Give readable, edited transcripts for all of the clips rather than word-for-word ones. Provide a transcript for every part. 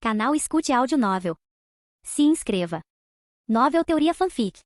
Canal Escute Áudio Novel. Se inscreva. Novel Teoria Fanfic.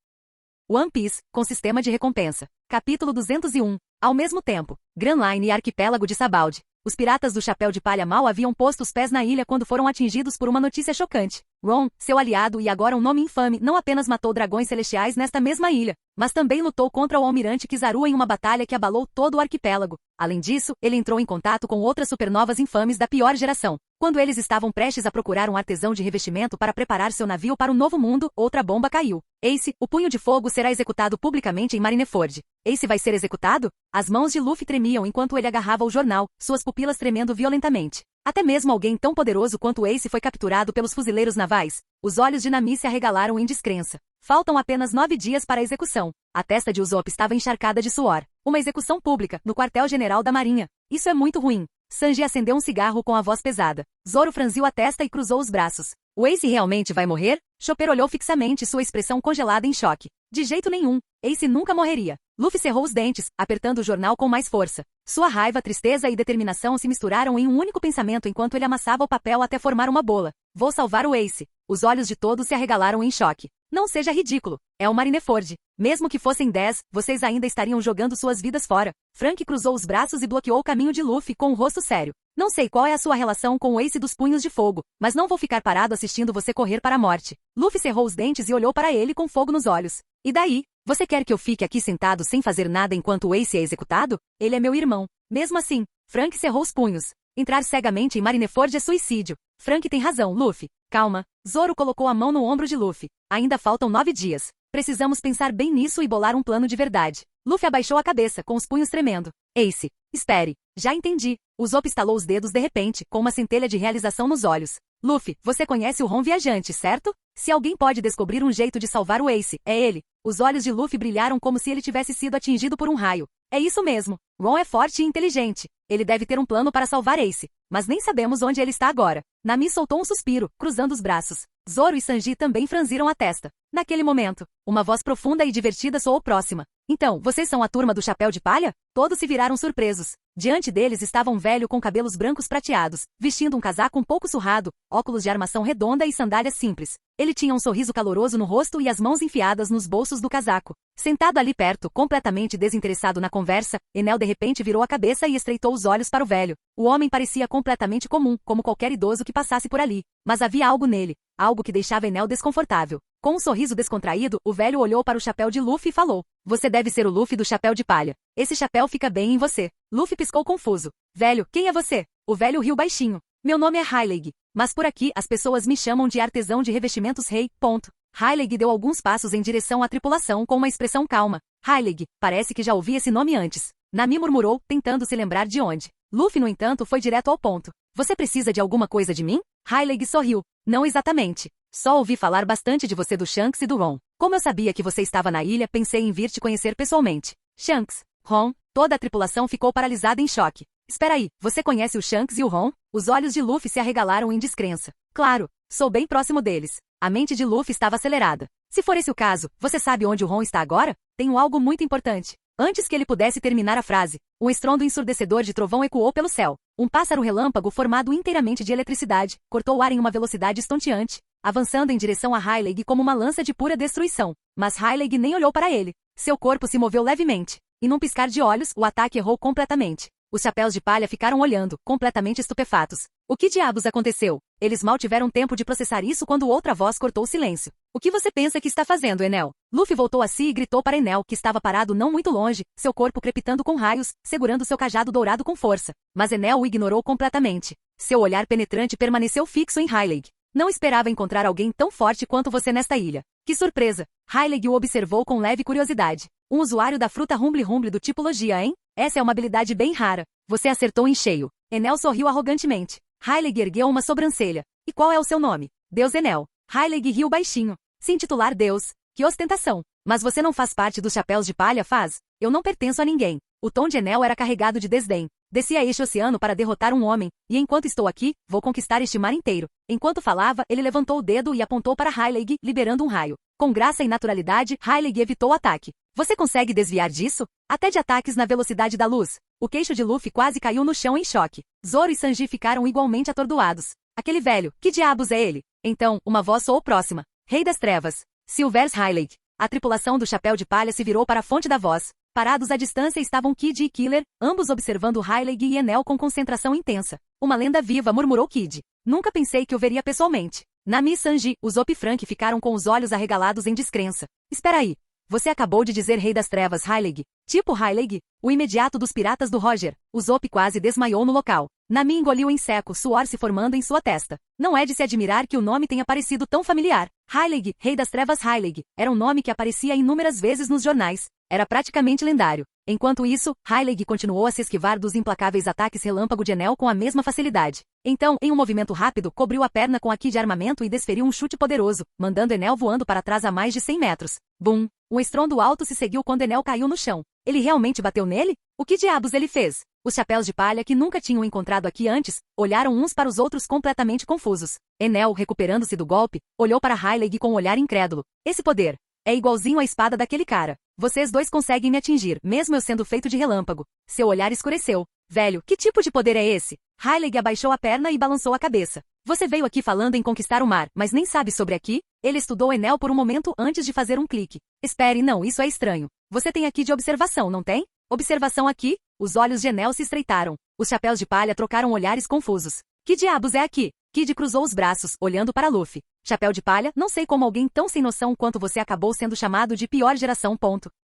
One Piece, com sistema de recompensa. Capítulo 201. Ao mesmo tempo, Grand Line e arquipélago de Sabaldi. Os piratas do Chapéu de Palha mal haviam posto os pés na ilha quando foram atingidos por uma notícia chocante. Ron, seu aliado e agora um nome infame, não apenas matou dragões celestiais nesta mesma ilha, mas também lutou contra o almirante Kizaru em uma batalha que abalou todo o arquipélago. Além disso, ele entrou em contato com outras supernovas infames da pior geração. Quando eles estavam prestes a procurar um artesão de revestimento para preparar seu navio para o novo mundo, outra bomba caiu. Ace, o punho de fogo será executado publicamente em Marineford. Ace vai ser executado? As mãos de Luffy tremiam enquanto ele agarrava o jornal, suas pupilas tremendo violentamente. Até mesmo alguém tão poderoso quanto Ace foi capturado pelos fuzileiros navais. Os olhos de Nami se arregalaram em descrença. Faltam apenas 9 dias para a execução. A testa de Usopp estava encharcada de suor. Uma execução pública, no quartel-general da Marinha. Isso é muito ruim. Sanji acendeu um cigarro com a voz pesada. Zoro franziu a testa e cruzou os braços. O Ace realmente vai morrer? Chopper olhou fixamente, sua expressão congelada em choque. De jeito nenhum. Ace nunca morreria. Luffy cerrou os dentes, apertando o jornal com mais força. Sua raiva, tristeza e determinação se misturaram em um único pensamento enquanto ele amassava o papel até formar uma bola. Vou salvar o Ace. Os olhos de todos se arregalaram em choque. Não seja ridículo. É o Marineford. Mesmo que fossem 10, vocês ainda estariam jogando suas vidas fora. Frank cruzou os braços e bloqueou o caminho de Luffy com um rosto sério. Não sei qual é a sua relação com o Ace dos Punhos de Fogo, mas não vou ficar parado assistindo você correr para a morte. Luffy cerrou os dentes e olhou para ele com fogo nos olhos. E daí? Você quer que eu fique aqui sentado sem fazer nada enquanto o Ace é executado? Ele é meu irmão. Mesmo assim, Frank cerrou os punhos. Entrar cegamente em Marineford é suicídio. Frank tem razão, Luffy. Calma. Zoro colocou a mão no ombro de Luffy. Ainda faltam 9 dias. Precisamos pensar bem nisso e bolar um plano de verdade. Luffy abaixou a cabeça, com os punhos tremendo. Ace, espere. Já entendi. Usopp estalou os dedos de repente, com uma centelha de realização nos olhos. Luffy, você conhece o Ron Viajante, certo? Se alguém pode descobrir um jeito de salvar o Ace, é ele. Os olhos de Luffy brilharam como se ele tivesse sido atingido por um raio. É isso mesmo. Ron é forte e inteligente. Ele deve ter um plano para salvar Ace. Mas nem sabemos onde ele está agora. Nami soltou um suspiro, cruzando os braços. Zoro e Sanji também franziram a testa. Naquele momento, uma voz profunda e divertida soou próxima. Então, vocês são a turma do Chapéu de Palha? Todos se viraram surpresos. Diante deles estava um velho com cabelos brancos prateados, vestindo um casaco um pouco surrado, óculos de armação redonda e sandálias simples. Ele tinha um sorriso caloroso no rosto e as mãos enfiadas nos bolsos do casaco. Sentado ali perto, completamente desinteressado na conversa, Enel de repente virou a cabeça e estreitou os olhos para o velho. O homem parecia completamente comum, como qualquer idoso que passasse por ali. Mas havia algo nele, algo que deixava Enel desconfortável. Com um sorriso descontraído, o velho olhou para o chapéu de Luffy e falou. Você deve ser o Luffy do Chapéu de Palha. Esse chapéu fica bem em você. Luffy piscou confuso. Velho, quem é você? O velho riu baixinho. Meu nome é Hyleg. Mas por aqui as pessoas me chamam de artesão de revestimentos rei, ponto. Hyleg deu alguns passos em direção à tripulação com uma expressão calma. Hyleg, parece que já ouvi esse nome antes. Nami murmurou, tentando se lembrar de onde. Luffy, no entanto, foi direto ao ponto. Você precisa de alguma coisa de mim? Hyleg sorriu. Não exatamente. Só ouvi falar bastante de você do Shanks e do Ron. Como eu sabia que você estava na ilha, pensei em vir te conhecer pessoalmente. Shanks, Ron, toda a tripulação ficou paralisada em choque. Espera aí, você conhece o Shanks e o Ron? Os olhos de Luffy se arregalaram em descrença. Claro, sou bem próximo deles. A mente de Luffy estava acelerada. Se for esse o caso, você sabe onde o Ron está agora? Tenho algo muito importante. Antes que ele pudesse terminar a frase, um estrondo ensurdecedor de trovão ecoou pelo céu. Um pássaro relâmpago formado inteiramente de eletricidade, cortou o ar em uma velocidade estonteante, avançando em direção a Hyleg como uma lança de pura destruição. Mas Hyleg nem olhou para ele. Seu corpo se moveu levemente. E num piscar de olhos, o ataque errou completamente. Os chapéus de palha ficaram olhando, completamente estupefatos. O que diabos aconteceu? Eles mal tiveram tempo de processar isso quando outra voz cortou o silêncio. O que você pensa que está fazendo, Enel? Luffy voltou a si e gritou para Enel, que estava parado não muito longe, seu corpo crepitando com raios, segurando seu cajado dourado com força. Mas Enel o ignorou completamente. Seu olhar penetrante permaneceu fixo em Hyleg. Não esperava encontrar alguém tão forte quanto você nesta ilha. Que surpresa! Hyleg o observou com leve curiosidade. Um usuário da fruta Rumble Rumble do tipo Logia, hein? Essa é uma habilidade bem rara. Você acertou em cheio. Enel sorriu arrogantemente. Hyleg ergueu uma sobrancelha. E qual é o seu nome? Deus Enel. Hyleg riu baixinho. Se intitular Deus. Que ostentação. Mas você não faz parte dos chapéus de palha, faz? Eu não pertenço a ninguém. O tom de Enel era carregado de desdém. Desci a este oceano para derrotar um homem, e enquanto estou aqui, vou conquistar este mar inteiro. Enquanto falava, ele levantou o dedo e apontou para Hyleg, liberando um raio. Com graça e naturalidade, Hyleg evitou o ataque. Você consegue desviar disso? Até de ataques na velocidade da luz. O queixo de Luffy quase caiu no chão em choque. Zoro e Sanji ficaram igualmente atordoados. Aquele velho, que diabos é ele? Então, uma voz soou próxima. Rei das Trevas. Silvers Highlake. A tripulação do Chapéu de Palha se virou para a fonte da voz. Parados à distância estavam Kid e Killer, ambos observando Highlake e Enel com concentração intensa. Uma lenda viva, murmurou Kid. Nunca pensei que o veria pessoalmente. Nami e Sanji, os Zop e Frank ficaram com os olhos arregalados em descrença. Espera aí. Você acabou de dizer Rei das Trevas Highlake? Tipo Highlake? O imediato dos piratas do Roger. O Zop quase desmaiou no local. Nami engoliu em seco, suor se formando em sua testa. Não é de se admirar que o nome tenha parecido tão familiar. Highlake, Rei das Trevas Highlake, era um nome que aparecia inúmeras vezes nos jornais. Era praticamente lendário. Enquanto isso, Highlake continuou a se esquivar dos implacáveis ataques relâmpago de Enel com a mesma facilidade. Então, em um movimento rápido, cobriu a perna com a ki de armamento e desferiu um chute poderoso, mandando Enel voando para trás a mais de 100 metros. Bum! Um estrondo alto se seguiu quando Enel caiu no chão. Ele realmente bateu nele? O que diabos ele fez? Os chapéus de palha que nunca tinham encontrado aqui antes, olharam uns para os outros completamente confusos. Enel, recuperando-se do golpe, olhou para Highlake com um olhar incrédulo. Esse poder é igualzinho à espada daquele cara. Vocês dois conseguem me atingir, mesmo eu sendo feito de relâmpago. Seu olhar escureceu. Velho, que tipo de poder é esse? Highlake abaixou a perna e balançou a cabeça. Você veio aqui falando em conquistar o mar, mas nem sabe sobre aqui? Ele estudou Enel por um momento antes de fazer um clique. Espere, não, isso é estranho. Você tem aqui de observação, não tem? Observação aqui? Os olhos de Enel se estreitaram. Os chapéus de palha trocaram olhares confusos. Que diabos é aqui? Kid cruzou os braços, olhando para Luffy. Chapéu de palha, não sei como alguém tão sem noção quanto você acabou sendo chamado de pior geração.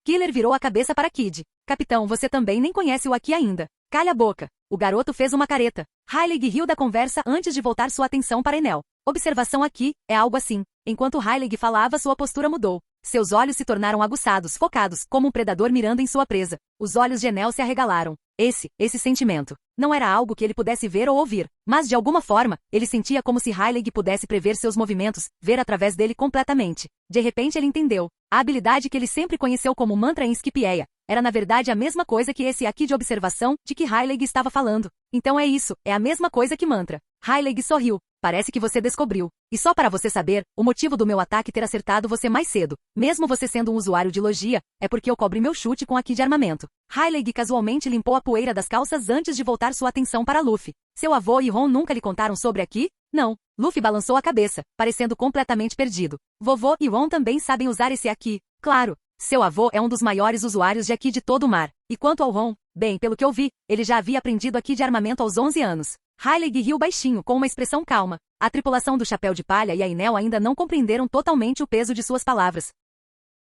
Killer virou a cabeça para Kid. Capitão, você também nem conhece o aqui ainda. Calha a boca. O garoto fez uma careta. Highlake riu da conversa antes de voltar sua atenção para Enel. Observação aqui, é algo assim. Enquanto Highlake falava, sua postura mudou. Seus olhos se tornaram aguçados, focados, como um predador mirando em sua presa. Os olhos de Enel se arregalaram. Esse sentimento. Não era algo que ele pudesse ver ou ouvir, mas de alguma forma, ele sentia como se Highlake pudesse prever seus movimentos, ver através dele completamente. De repente ele entendeu. A habilidade que ele sempre conheceu como mantra em Skipieia era na verdade a mesma coisa que esse aqui de observação de que Highlake estava falando. Então é isso, é a mesma coisa que mantra. Highlake sorriu. Parece que você descobriu. E só para você saber, o motivo do meu ataque ter acertado você mais cedo, mesmo você sendo um usuário de logia, é porque eu cobri meu chute com a ki de armamento. Highlake casualmente limpou a poeira das calças antes de voltar sua atenção para Luffy. Seu avô e Ron nunca lhe contaram sobre aqui? Não. Luffy balançou a cabeça, parecendo completamente perdido. Vovô e Ron também sabem usar esse aqui. Claro. Seu avô é um dos maiores usuários de aqui de todo o mar. E quanto ao Ron, bem, pelo que eu vi, ele já havia aprendido aqui de armamento aos 11 anos. Highlake riu baixinho, com uma expressão calma. A tripulação do Chapéu de Palha e a Enel ainda não compreenderam totalmente o peso de suas palavras.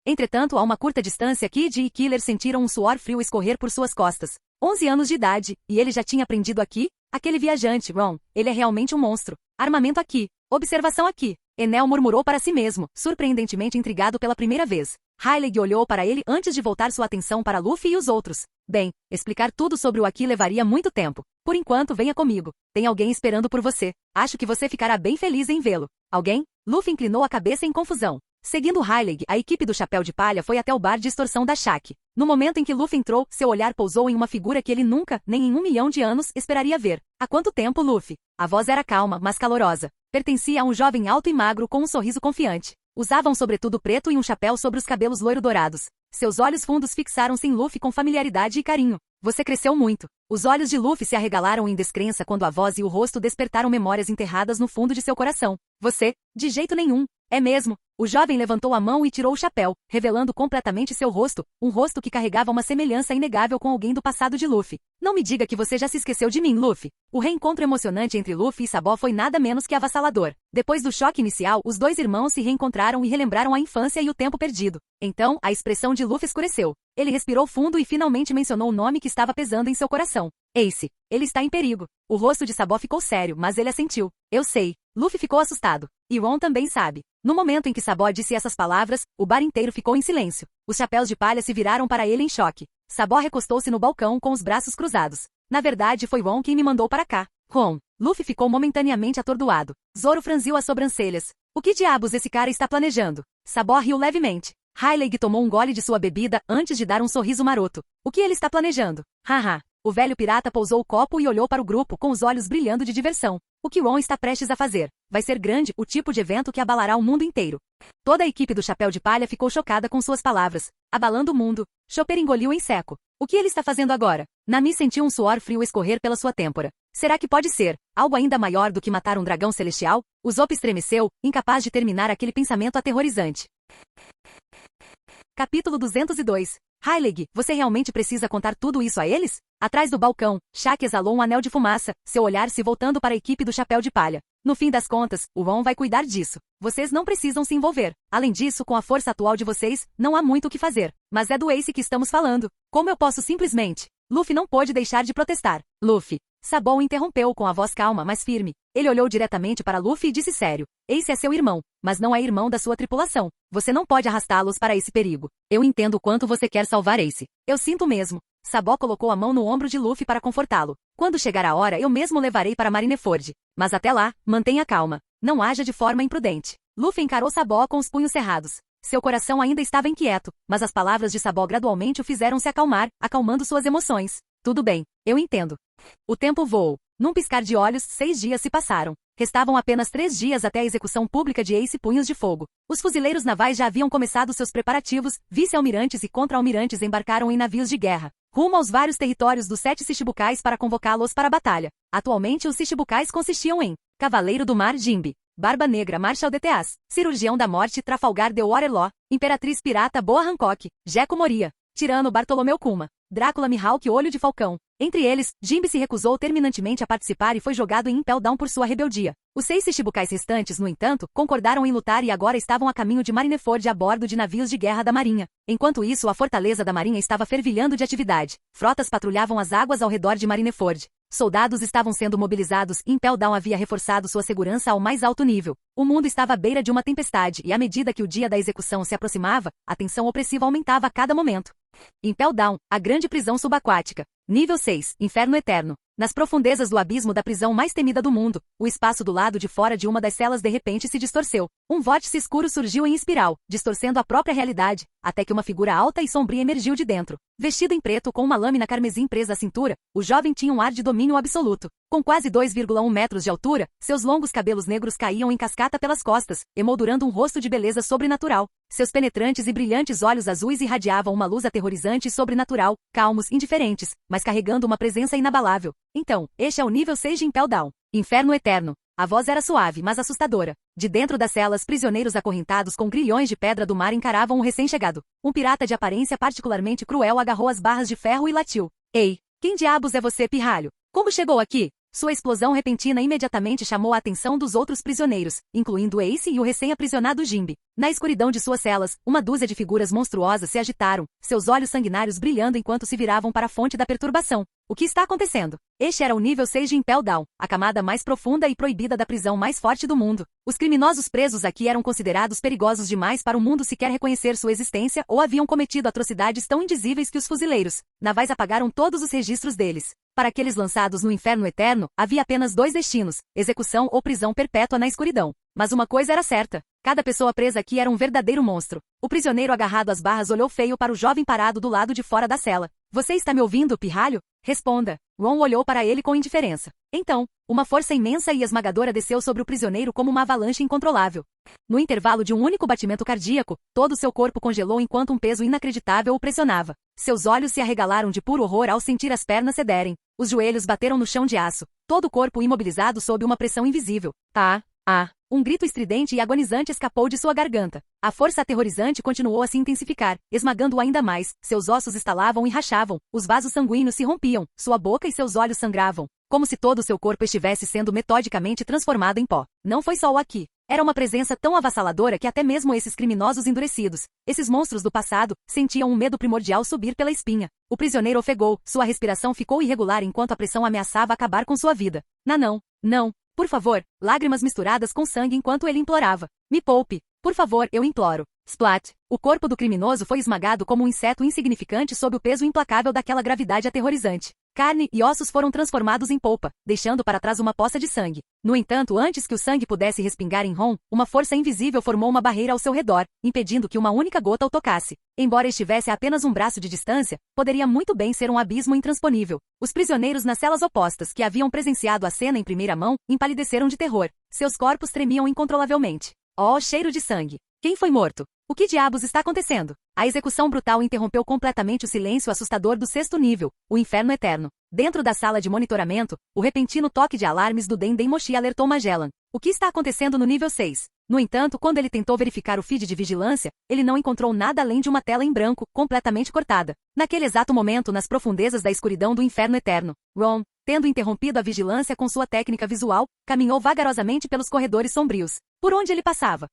Entretanto, a uma curta distância, Kid e Killer sentiram um suor frio escorrer por suas costas. 11 anos de idade, e ele já tinha aprendido aqui? Aquele viajante, Ron, ele é realmente um monstro. Armamento aqui. Observação aqui. Enel murmurou para si mesmo, surpreendentemente intrigado pela primeira vez. Highlake olhou para ele antes de voltar sua atenção para Luffy e os outros. Bem, explicar tudo sobre o aqui levaria muito tempo. Por enquanto, venha comigo. Tem alguém esperando por você. Acho que você ficará bem feliz em vê-lo. Alguém? Luffy inclinou a cabeça em confusão. Seguindo Highlake, a equipe do Chapéu de Palha foi até o bar de extorsão da Shaq. No momento em que Luffy entrou, seu olhar pousou em uma figura que ele nunca, nem em 1 milhão de anos, esperaria ver. Há quanto tempo, Luffy? A voz era calma, mas calorosa. Pertencia a um jovem alto e magro com um sorriso confiante. Usava um sobretudo preto e um chapéu sobre os cabelos loiro-dourados. Seus olhos fundos fixaram-se em Luffy com familiaridade e carinho. Você cresceu muito. Os olhos de Luffy se arregalaram em descrença quando a voz e o rosto despertaram memórias enterradas no fundo de seu coração. Você? De jeito nenhum. É mesmo. O jovem levantou a mão e tirou o chapéu, revelando completamente seu rosto, um rosto que carregava uma semelhança inegável com alguém do passado de Luffy. Não me diga que você já se esqueceu de mim, Luffy. O reencontro emocionante entre Luffy e Sabo foi nada menos que avassalador. Depois do choque inicial, os dois irmãos se reencontraram e relembraram a infância e o tempo perdido. Então, a expressão de Luffy escureceu. Ele respirou fundo e finalmente mencionou o nome que estava pesando em seu coração. Ace. Ele está em perigo. O rosto de Sabo ficou sério, mas ele assentiu. Eu sei. Luffy ficou assustado. E Ron também sabe. No momento em que Sabo disse essas palavras, o bar inteiro ficou em silêncio. Os chapéus de palha se viraram para ele em choque. Sabo recostou-se no balcão com os braços cruzados. Na verdade, foi Ron quem me mandou para cá. Ron. Luffy ficou momentaneamente atordoado. Zoro franziu as sobrancelhas. O que diabos esse cara está planejando? Sabo riu levemente. Highlake tomou um gole de sua bebida antes de dar um sorriso maroto. O que ele está planejando? Haha. O velho pirata pousou o copo e olhou para o grupo com os olhos brilhando de diversão. O que Ron está prestes a fazer? Vai ser grande, o tipo de evento que abalará o mundo inteiro. Toda a equipe do Chapéu de Palha ficou chocada com suas palavras. Abalando o mundo. Chopper engoliu em seco. O que ele está fazendo agora? Nami sentiu um suor frio escorrer pela sua têmpora. Será que pode ser algo ainda maior do que matar um dragão celestial? O Zop estremeceu, incapaz de terminar aquele pensamento aterrorizante. Capítulo 202. Heilig, você realmente precisa contar tudo isso a eles? Atrás do balcão, Shaq exalou um anel de fumaça, seu olhar se voltando para a equipe do Chapéu de Palha. No fim das contas, o Ron vai cuidar disso. Vocês não precisam se envolver. Além disso, com a força atual de vocês, não há muito o que fazer. Mas é do Ace que estamos falando. Como eu posso simplesmente... Luffy não pôde deixar de protestar. Luffy. Sabon o interrompeu com a voz calma, mas firme. Ele olhou diretamente para Luffy e disse sério. Ace é seu irmão, mas não é irmão da sua tripulação. Você não pode arrastá-los para esse perigo. Eu entendo o quanto você quer salvar Ace. Eu sinto mesmo. Sabó colocou a mão no ombro de Luffy para confortá-lo. Quando chegar a hora eu mesmo o levarei para Marineford. Mas até lá, mantenha calma. Não haja de forma imprudente. Luffy encarou Sabó com os punhos cerrados. Seu coração ainda estava inquieto, mas as palavras de Sabó gradualmente o fizeram se acalmar, acalmando suas emoções. Tudo bem, eu entendo. O tempo voou. Num piscar de olhos, 6 dias se passaram. Restavam apenas 3 dias até a execução pública de Ace Punhos de Fogo. Os fuzileiros navais já haviam começado seus preparativos, vice-almirantes e contra-almirantes embarcaram em navios de guerra, rumo aos vários territórios dos 7 Shichibukais para convocá-los para a batalha. Atualmente os Shichibukais consistiam em Cavaleiro do Mar Jinbe, Barba Negra Marshal de Teas, Cirurgião da Morte Trafalgar de Waterloo, Imperatriz Pirata Boa Hancock, Jeco Moria, Tirano Bartolomeu Kuma, Drácula Mihawk Olho de Falcão. Entre eles, Jinbe se recusou terminantemente a participar e foi jogado em Impel Down por sua rebeldia. Os 6 Shichibukais restantes, no entanto, concordaram em lutar e agora estavam a caminho de Marineford a bordo de navios de guerra da Marinha. Enquanto isso, a fortaleza da Marinha estava fervilhando de atividade. Frotas patrulhavam as águas ao redor de Marineford. Soldados estavam sendo mobilizados e Impel Down havia reforçado sua segurança ao mais alto nível. O mundo estava à beira de uma tempestade e à medida que o dia da execução se aproximava, a tensão opressiva aumentava a cada momento. Impel Down, a grande prisão subaquática. Nível 6, Inferno Eterno. Nas profundezas do abismo da prisão mais temida do mundo, o espaço do lado de fora de uma das celas de repente se distorceu. Um vórtice escuro surgiu em espiral, distorcendo a própria realidade, até que uma figura alta e sombria emergiu de dentro. Vestido em preto com uma lâmina carmesim presa à cintura, o jovem tinha um ar de domínio absoluto. Com quase 2,1 metros de altura, seus longos cabelos negros caíam em cascata pelas costas, emoldurando um rosto de beleza sobrenatural. Seus penetrantes e brilhantes olhos azuis irradiavam uma luz aterrorizante e sobrenatural, calmos, indiferentes, mas carregando uma presença inabalável. Então, este é o nível 6 de Impel Down. Inferno Eterno. A voz era suave, mas assustadora. De dentro das celas, prisioneiros acorrentados com grilhões de pedra do mar encaravam o recém-chegado. Um pirata de aparência particularmente cruel agarrou as barras de ferro e latiu. Ei, quem diabos é você, pirralho? Como chegou aqui? Sua explosão repentina imediatamente chamou a atenção dos outros prisioneiros, incluindo Ace e o recém-aprisionado Jinbe. Na escuridão de suas celas, uma dúzia de figuras monstruosas se agitaram, seus olhos sanguinários brilhando enquanto se viravam para a fonte da perturbação. O que está acontecendo? Este era o nível 6 de Impel Down, a camada mais profunda e proibida da prisão mais forte do mundo. Os criminosos presos aqui eram considerados perigosos demais para o mundo sequer reconhecer sua existência ou haviam cometido atrocidades tão indizíveis que os fuzileiros navais apagaram todos os registros deles. Para aqueles lançados no Inferno Eterno, havia apenas 2 destinos, execução ou prisão perpétua na escuridão. Mas uma coisa era certa. Cada pessoa presa aqui era um verdadeiro monstro. O prisioneiro agarrado às barras olhou feio para o jovem parado do lado de fora da cela. Você está me ouvindo, pirralho? Responda. Ron olhou para ele com indiferença. Então, uma força imensa e esmagadora desceu sobre o prisioneiro como uma avalanche incontrolável. No intervalo de um único batimento cardíaco, todo o seu corpo congelou enquanto um peso inacreditável o pressionava. Seus olhos se arregalaram de puro horror ao sentir as pernas cederem. Os joelhos bateram no chão de aço, todo o corpo imobilizado sob uma pressão invisível. Um grito estridente e agonizante escapou de sua garganta. A força aterrorizante continuou a se intensificar, esmagando-o ainda mais. Seus ossos estalavam e rachavam, os vasos sanguíneos se rompiam, sua boca e seus olhos sangravam, como se todo o seu corpo estivesse sendo metodicamente transformado em pó. Não foi só o aqui. Era uma presença tão avassaladora que até mesmo esses criminosos endurecidos, esses monstros do passado, sentiam um medo primordial subir pela espinha. O prisioneiro ofegou, sua respiração ficou irregular enquanto a pressão ameaçava acabar com sua vida. Não. Por favor, lágrimas misturadas com sangue enquanto ele implorava. Me poupe. Por favor, eu imploro. Splat. O corpo do criminoso foi esmagado como um inseto insignificante sob o peso implacável daquela gravidade aterrorizante. Carne e ossos foram transformados em polpa, deixando para trás uma poça de sangue. No entanto, antes que o sangue pudesse respingar em Ron, uma força invisível formou uma barreira ao seu redor, impedindo que uma única gota o tocasse. Embora estivesse a apenas um braço de distância, poderia muito bem ser um abismo intransponível. Os prisioneiros nas celas opostas, que haviam presenciado a cena em primeira mão, empalideceram de terror. Seus corpos tremiam incontrolavelmente. Oh, cheiro de sangue! Quem foi morto? O que diabos está acontecendo? A execução brutal interrompeu completamente o silêncio assustador do 6º nível, o inferno eterno. Dentro da sala de monitoramento, o repentino toque de alarmes do Dendem Moshi alertou Magellan. O que está acontecendo no nível 6? No entanto, quando ele tentou verificar o feed de vigilância, ele não encontrou nada além de uma tela em branco, completamente cortada. Naquele exato momento, nas profundezas da escuridão do inferno eterno, Ron, tendo interrompido a vigilância com sua técnica visual, caminhou vagarosamente pelos corredores sombrios. Por onde ele passava?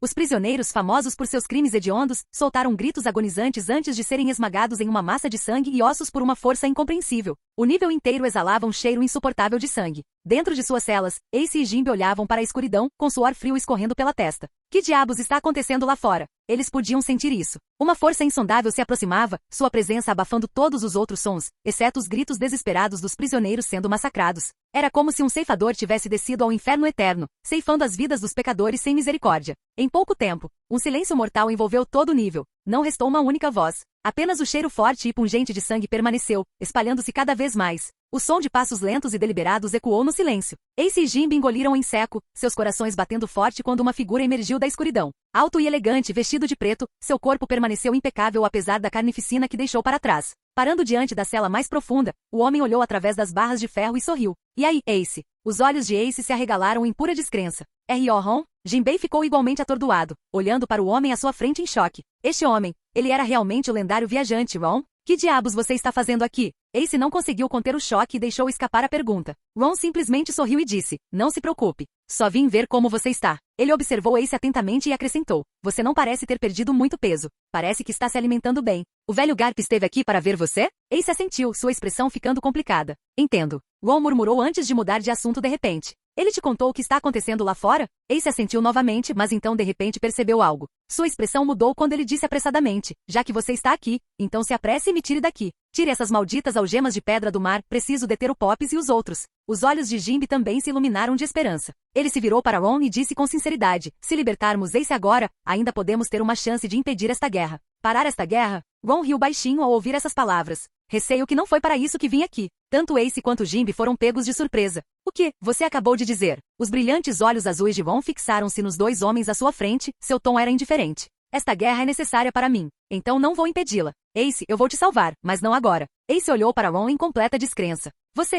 Os prisioneiros, famosos por seus crimes hediondos, soltaram gritos agonizantes antes de serem esmagados em uma massa de sangue e ossos por uma força incompreensível. O nível inteiro exalava um cheiro insuportável de sangue. Dentro de suas celas, Ace e Jimbe olhavam para a escuridão, com suor frio escorrendo pela testa. Que diabos está acontecendo lá fora? Eles podiam sentir isso. Uma força insondável se aproximava, sua presença abafando todos os outros sons, exceto os gritos desesperados dos prisioneiros sendo massacrados. Era como se um ceifador tivesse descido ao inferno eterno, ceifando as vidas dos pecadores sem misericórdia. Em pouco tempo, um silêncio mortal envolveu todo o nível. Não restou uma única voz. Apenas o cheiro forte e pungente de sangue permaneceu, espalhando-se cada vez mais. O som de passos lentos e deliberados ecoou no silêncio. Ace e Jimbe engoliram em seco, seus corações batendo forte quando uma figura emergiu da escuridão. Alto e elegante, vestido de preto, seu corpo permaneceu impecável apesar da carnificina que deixou para trás. Parando diante da cela mais profunda, o homem olhou através das barras de ferro e sorriu. E aí, Ace? Os olhos de Ace se arregalaram em pura descrença. R.O. Ron? Jinbei ficou igualmente atordoado, olhando para o homem à sua frente em choque. Este homem, ele era realmente o lendário viajante, Ron? Que diabos você está fazendo aqui? Ace não conseguiu conter o choque e deixou escapar a pergunta. Ron simplesmente sorriu e disse, não se preocupe. Só vim ver como você está. Ele observou Ace atentamente e acrescentou, você não parece ter perdido muito peso. Parece que está se alimentando bem. O velho Garp esteve aqui para ver você? Ace assentiu, sua expressão ficando complicada. Entendo. Ron murmurou antes de mudar de assunto de repente. Ele te contou o que está acontecendo lá fora? Ace assentiu novamente, mas então de repente percebeu algo. Sua expressão mudou quando ele disse apressadamente, já que você está aqui, então se apresse e me tire daqui. Tire essas malditas algemas de pedra do mar, preciso deter o Pops e os outros. Os olhos de Jimbe também se iluminaram de esperança. Ele se virou para Ron e disse com sinceridade, se libertarmos Ace agora, ainda podemos ter uma chance de impedir esta guerra. Parar esta guerra? Ron riu baixinho ao ouvir essas palavras. Receio que não foi para isso que vim aqui. Tanto Ace quanto Jimbe foram pegos de surpresa. O que você acabou de dizer? Os brilhantes olhos azuis de Ron fixaram-se nos dois homens à sua frente, seu tom era indiferente. Esta guerra é necessária para mim, então não vou impedi-la. Ace, eu vou te salvar, mas não agora. Ace olhou para Ron em completa descrença.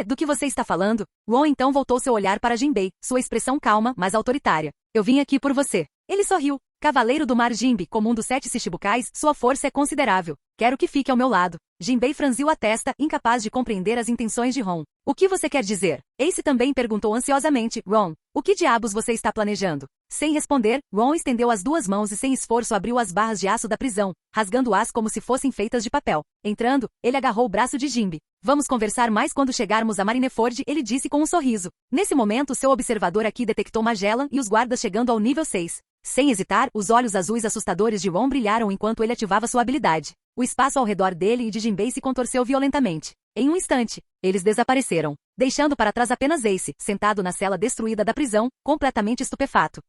Do que você está falando? Ron então voltou seu olhar para Jinbei, sua expressão calma, mas autoritária. Eu vim aqui por você. Ele sorriu. Cavaleiro do Mar Jimbe, como um dos 7 Shichibukais, sua força é considerável. Quero que fique ao meu lado. Jinbei franziu a testa, incapaz de compreender as intenções de Ron. O que você quer dizer? Ace também perguntou ansiosamente. Ron, o que diabos você está planejando? Sem responder, Ron estendeu as duas mãos e sem esforço abriu as barras de aço da prisão, rasgando-as como se fossem feitas de papel. Entrando, ele agarrou o braço de Jimbe. Vamos conversar mais quando chegarmos a Marineford, ele disse com um sorriso. Nesse momento, seu observador aqui detectou Magellan e os guardas chegando ao nível 6. Sem hesitar, os olhos azuis assustadores de Ron brilharam enquanto ele ativava sua habilidade. O espaço ao redor dele e de Jinbei se contorceu violentamente. Em um instante, eles desapareceram, deixando para trás apenas Ace, sentado na cela destruída da prisão, completamente estupefato.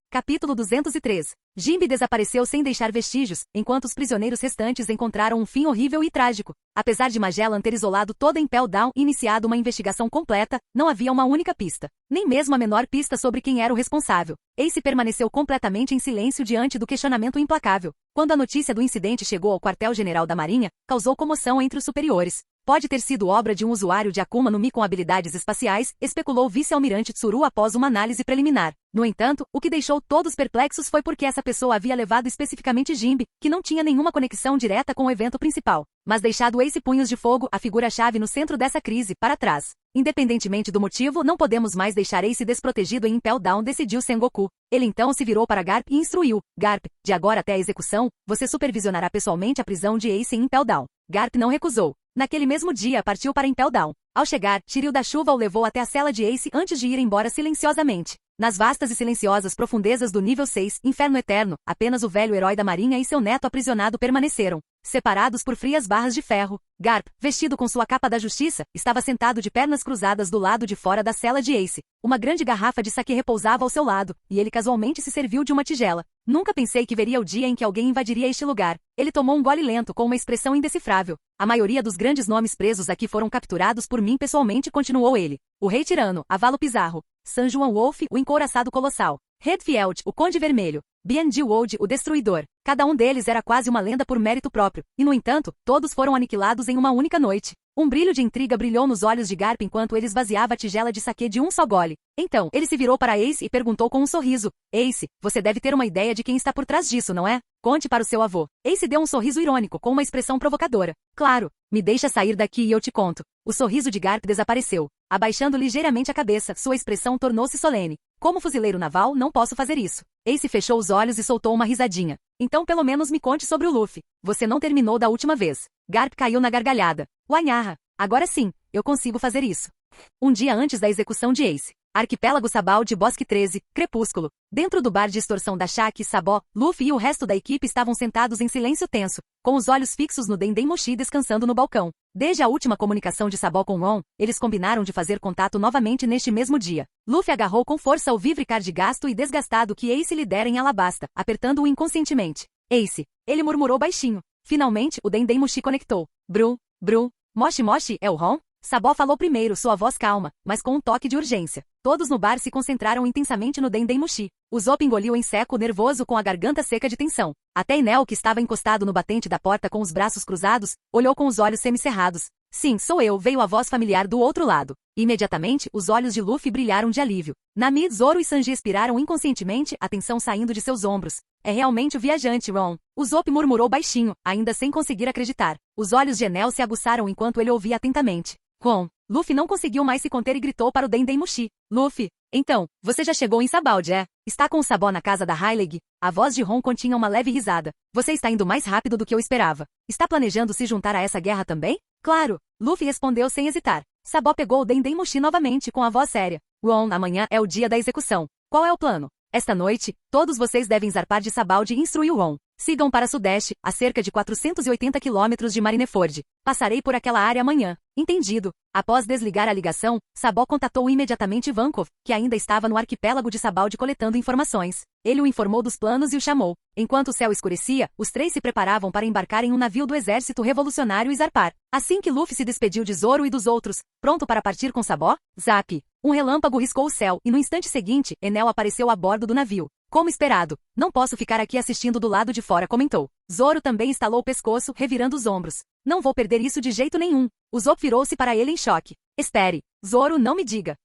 Capítulo 203. Jimbe desapareceu sem deixar vestígios, enquanto os prisioneiros restantes encontraram um fim horrível e trágico. Apesar de Magellan ter isolado toda Impel Down e iniciado uma investigação completa, não havia uma única pista. Nem mesmo a menor pista sobre quem era o responsável. Ace permaneceu completamente em silêncio diante do questionamento implacável. Quando a notícia do incidente chegou ao quartel-general da Marinha, causou comoção entre os superiores. Pode ter sido obra de um usuário de Akuma no Mi com habilidades espaciais, especulou o vice-almirante Tsuru após uma análise preliminar. No entanto, o que deixou todos perplexos foi porque essa pessoa havia levado especificamente Jimbe, que não tinha nenhuma conexão direta com o evento principal, mas deixado Ace Punhos de Fogo, a figura-chave no centro dessa crise, para trás. Independentemente do motivo, não podemos mais deixar Ace desprotegido em Impel Down, decidiu Sengoku. Ele então se virou para Garp e instruiu. Garp, de agora até a execução, você supervisionará pessoalmente a prisão de Ace em Impel Down. Garp não recusou. Naquele mesmo dia partiu para Impel Down. Ao chegar, Shiryu da Chuva o levou até a cela de Ace antes de ir embora silenciosamente. Nas vastas e silenciosas profundezas do nível 6, Inferno Eterno, apenas o velho herói da marinha e seu neto aprisionado permaneceram. Separados por frias barras de ferro, Garp, vestido com sua capa da justiça, estava sentado de pernas cruzadas do lado de fora da cela de Ace. Uma grande garrafa de saquê repousava ao seu lado, e ele casualmente se serviu de uma tigela. Nunca pensei que veria o dia em que alguém invadiria este lugar. Ele tomou um gole lento com uma expressão indecifrável. A maioria dos grandes nomes presos aqui foram capturados por mim pessoalmente, continuou ele. O Rei Tirano, Avalo Pizarro, San Juan Wolf, o Encouraçado Colossal, Redfield, o Conde Vermelho. B&G Wold, o Destruidor. Cada um deles era quase uma lenda por mérito próprio, e no entanto, todos foram aniquilados em uma única noite. Um brilho de intriga brilhou nos olhos de Garp enquanto ele esvaziava a tigela de saquê de um só gole. Então, ele se virou para Ace e perguntou com um sorriso. Ace, você deve ter uma ideia de quem está por trás disso, não é? Conte para o seu avô. Ace deu um sorriso irônico com uma expressão provocadora. Claro, me deixa sair daqui e eu te conto. O sorriso de Garp desapareceu. Abaixando ligeiramente a cabeça, sua expressão tornou-se solene. Como fuzileiro naval, não posso fazer isso. Ace fechou os olhos e soltou uma risadinha. Então pelo menos me conte sobre o Luffy. Você não terminou da última vez. Garp caiu na gargalhada. Wanharra. Agora sim, eu consigo fazer isso. Um dia antes da execução de Ace. Arquipélago Sabal de Bosque 13, Crepúsculo. Dentro do bar de extorsão da Shaq e Sabó, Luffy e o resto da equipe estavam sentados em silêncio tenso, com os olhos fixos no Dendemushi descansando no balcão. Desde a última comunicação de Sabó com Ron, eles combinaram de fazer contato novamente neste mesmo dia. Luffy agarrou com força o vivre card gasto e desgastado que Ace lhe dera em Alabasta, apertando-o inconscientemente. Ace, ele murmurou baixinho. Finalmente, o Dendemushi conectou. Bru, Moshi Moshi, é o Ron? Sabó falou primeiro, sua voz calma, mas com um toque de urgência. Todos no bar se concentraram intensamente no Dendemushi. O Zop engoliu em seco, nervoso com a garganta seca de tensão. Até Enel, que estava encostado no batente da porta com os braços cruzados, olhou com os olhos semicerrados. Sim, sou eu, veio a voz familiar do outro lado. Imediatamente, os olhos de Luffy brilharam de alívio. Nami, Zoro e Sanji expiraram inconscientemente, a tensão saindo de seus ombros. É realmente o viajante, Ron. O Zop murmurou baixinho, ainda sem conseguir acreditar. Os olhos de Enel se aguçaram enquanto ele ouvia atentamente. Ron. Luffy não conseguiu mais se conter e gritou para o Dendemushi. Luffy, então, você já chegou em Sabaldi, é? Está com o Sabó na casa da Hyleg? A voz de Ron continha uma leve risada. Você está indo mais rápido do que eu esperava. Está planejando se juntar a essa guerra também? Claro, Luffy respondeu sem hesitar. Sabó pegou o Dendemushi novamente com a voz séria. Ron, amanhã é o dia da execução. Qual é o plano? Esta noite, todos vocês devem zarpar de Sabaldi e instruir Ron. Sigam para Sudeste, a cerca de 480 quilômetros de Marineford. Passarei por aquela área amanhã. Entendido. Após desligar a ligação, Sabó contatou imediatamente Vankov, que ainda estava no arquipélago de Sabaldi coletando informações. Ele o informou dos planos e o chamou. Enquanto o céu escurecia, os três se preparavam para embarcar em um navio do exército revolucionário e zarpar. Assim que Luffy se despediu de Zoro e dos outros, pronto para partir com Sabó, zap! Um relâmpago riscou o céu e no instante seguinte, Enel apareceu a bordo do navio. Como esperado, não posso ficar aqui assistindo do lado de fora, comentou. Zoro também estalou o pescoço, revirando os ombros. Não vou perder isso de jeito nenhum. O Zop virou-se para ele em choque. Espere. Zoro, não me diga.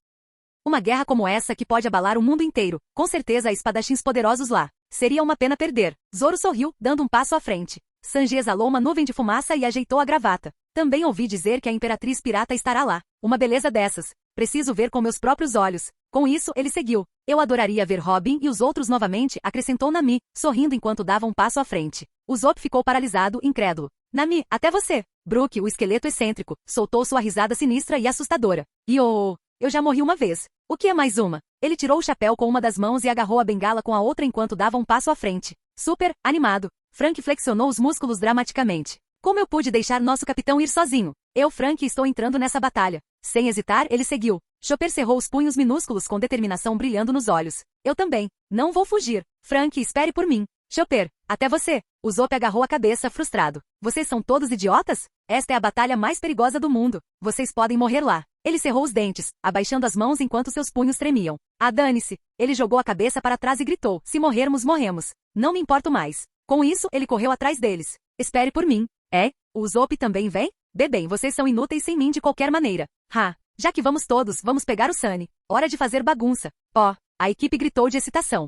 Uma guerra como essa que pode abalar o mundo inteiro. Com certeza há espadachins poderosos lá. Seria uma pena perder. Zoro sorriu, dando um passo à frente. Sanji exalou uma nuvem de fumaça e ajeitou a gravata. Também ouvi dizer que a Imperatriz Pirata estará lá. Uma beleza dessas. Preciso ver com meus próprios olhos. Com isso, ele seguiu. Eu adoraria ver Robin e os outros novamente, acrescentou Nami, sorrindo enquanto dava um passo à frente. O Zop ficou paralisado, incrédulo. Nami, até você. Brook, o esqueleto excêntrico, soltou sua risada sinistra e assustadora. Eu já morri uma vez. O que é mais uma? Ele tirou o chapéu com uma das mãos e agarrou a bengala com a outra enquanto dava um passo à frente. Super, animado. Frank flexionou os músculos dramaticamente. Como eu pude deixar nosso capitão ir sozinho? Eu, Frank, estou entrando nessa batalha. Sem hesitar, ele seguiu. Chopper cerrou os punhos minúsculos com determinação brilhando nos olhos. Eu também. Não vou fugir. Frank, espere por mim. Chopper, até você. O Zop agarrou a cabeça, frustrado. Vocês são todos idiotas? Esta é a batalha mais perigosa do mundo. Vocês podem morrer lá. Ele cerrou os dentes, abaixando as mãos enquanto seus punhos tremiam. Ah, dane-se. Ele jogou a cabeça para trás e gritou. Se morrermos, morremos. Não me importo mais. Com isso, ele correu atrás deles. Espere por mim. É? O Zop também vem? Bem, vocês são inúteis sem mim de qualquer maneira. Já que vamos todos, vamos pegar o Sunny. Hora de fazer bagunça. A equipe gritou de excitação.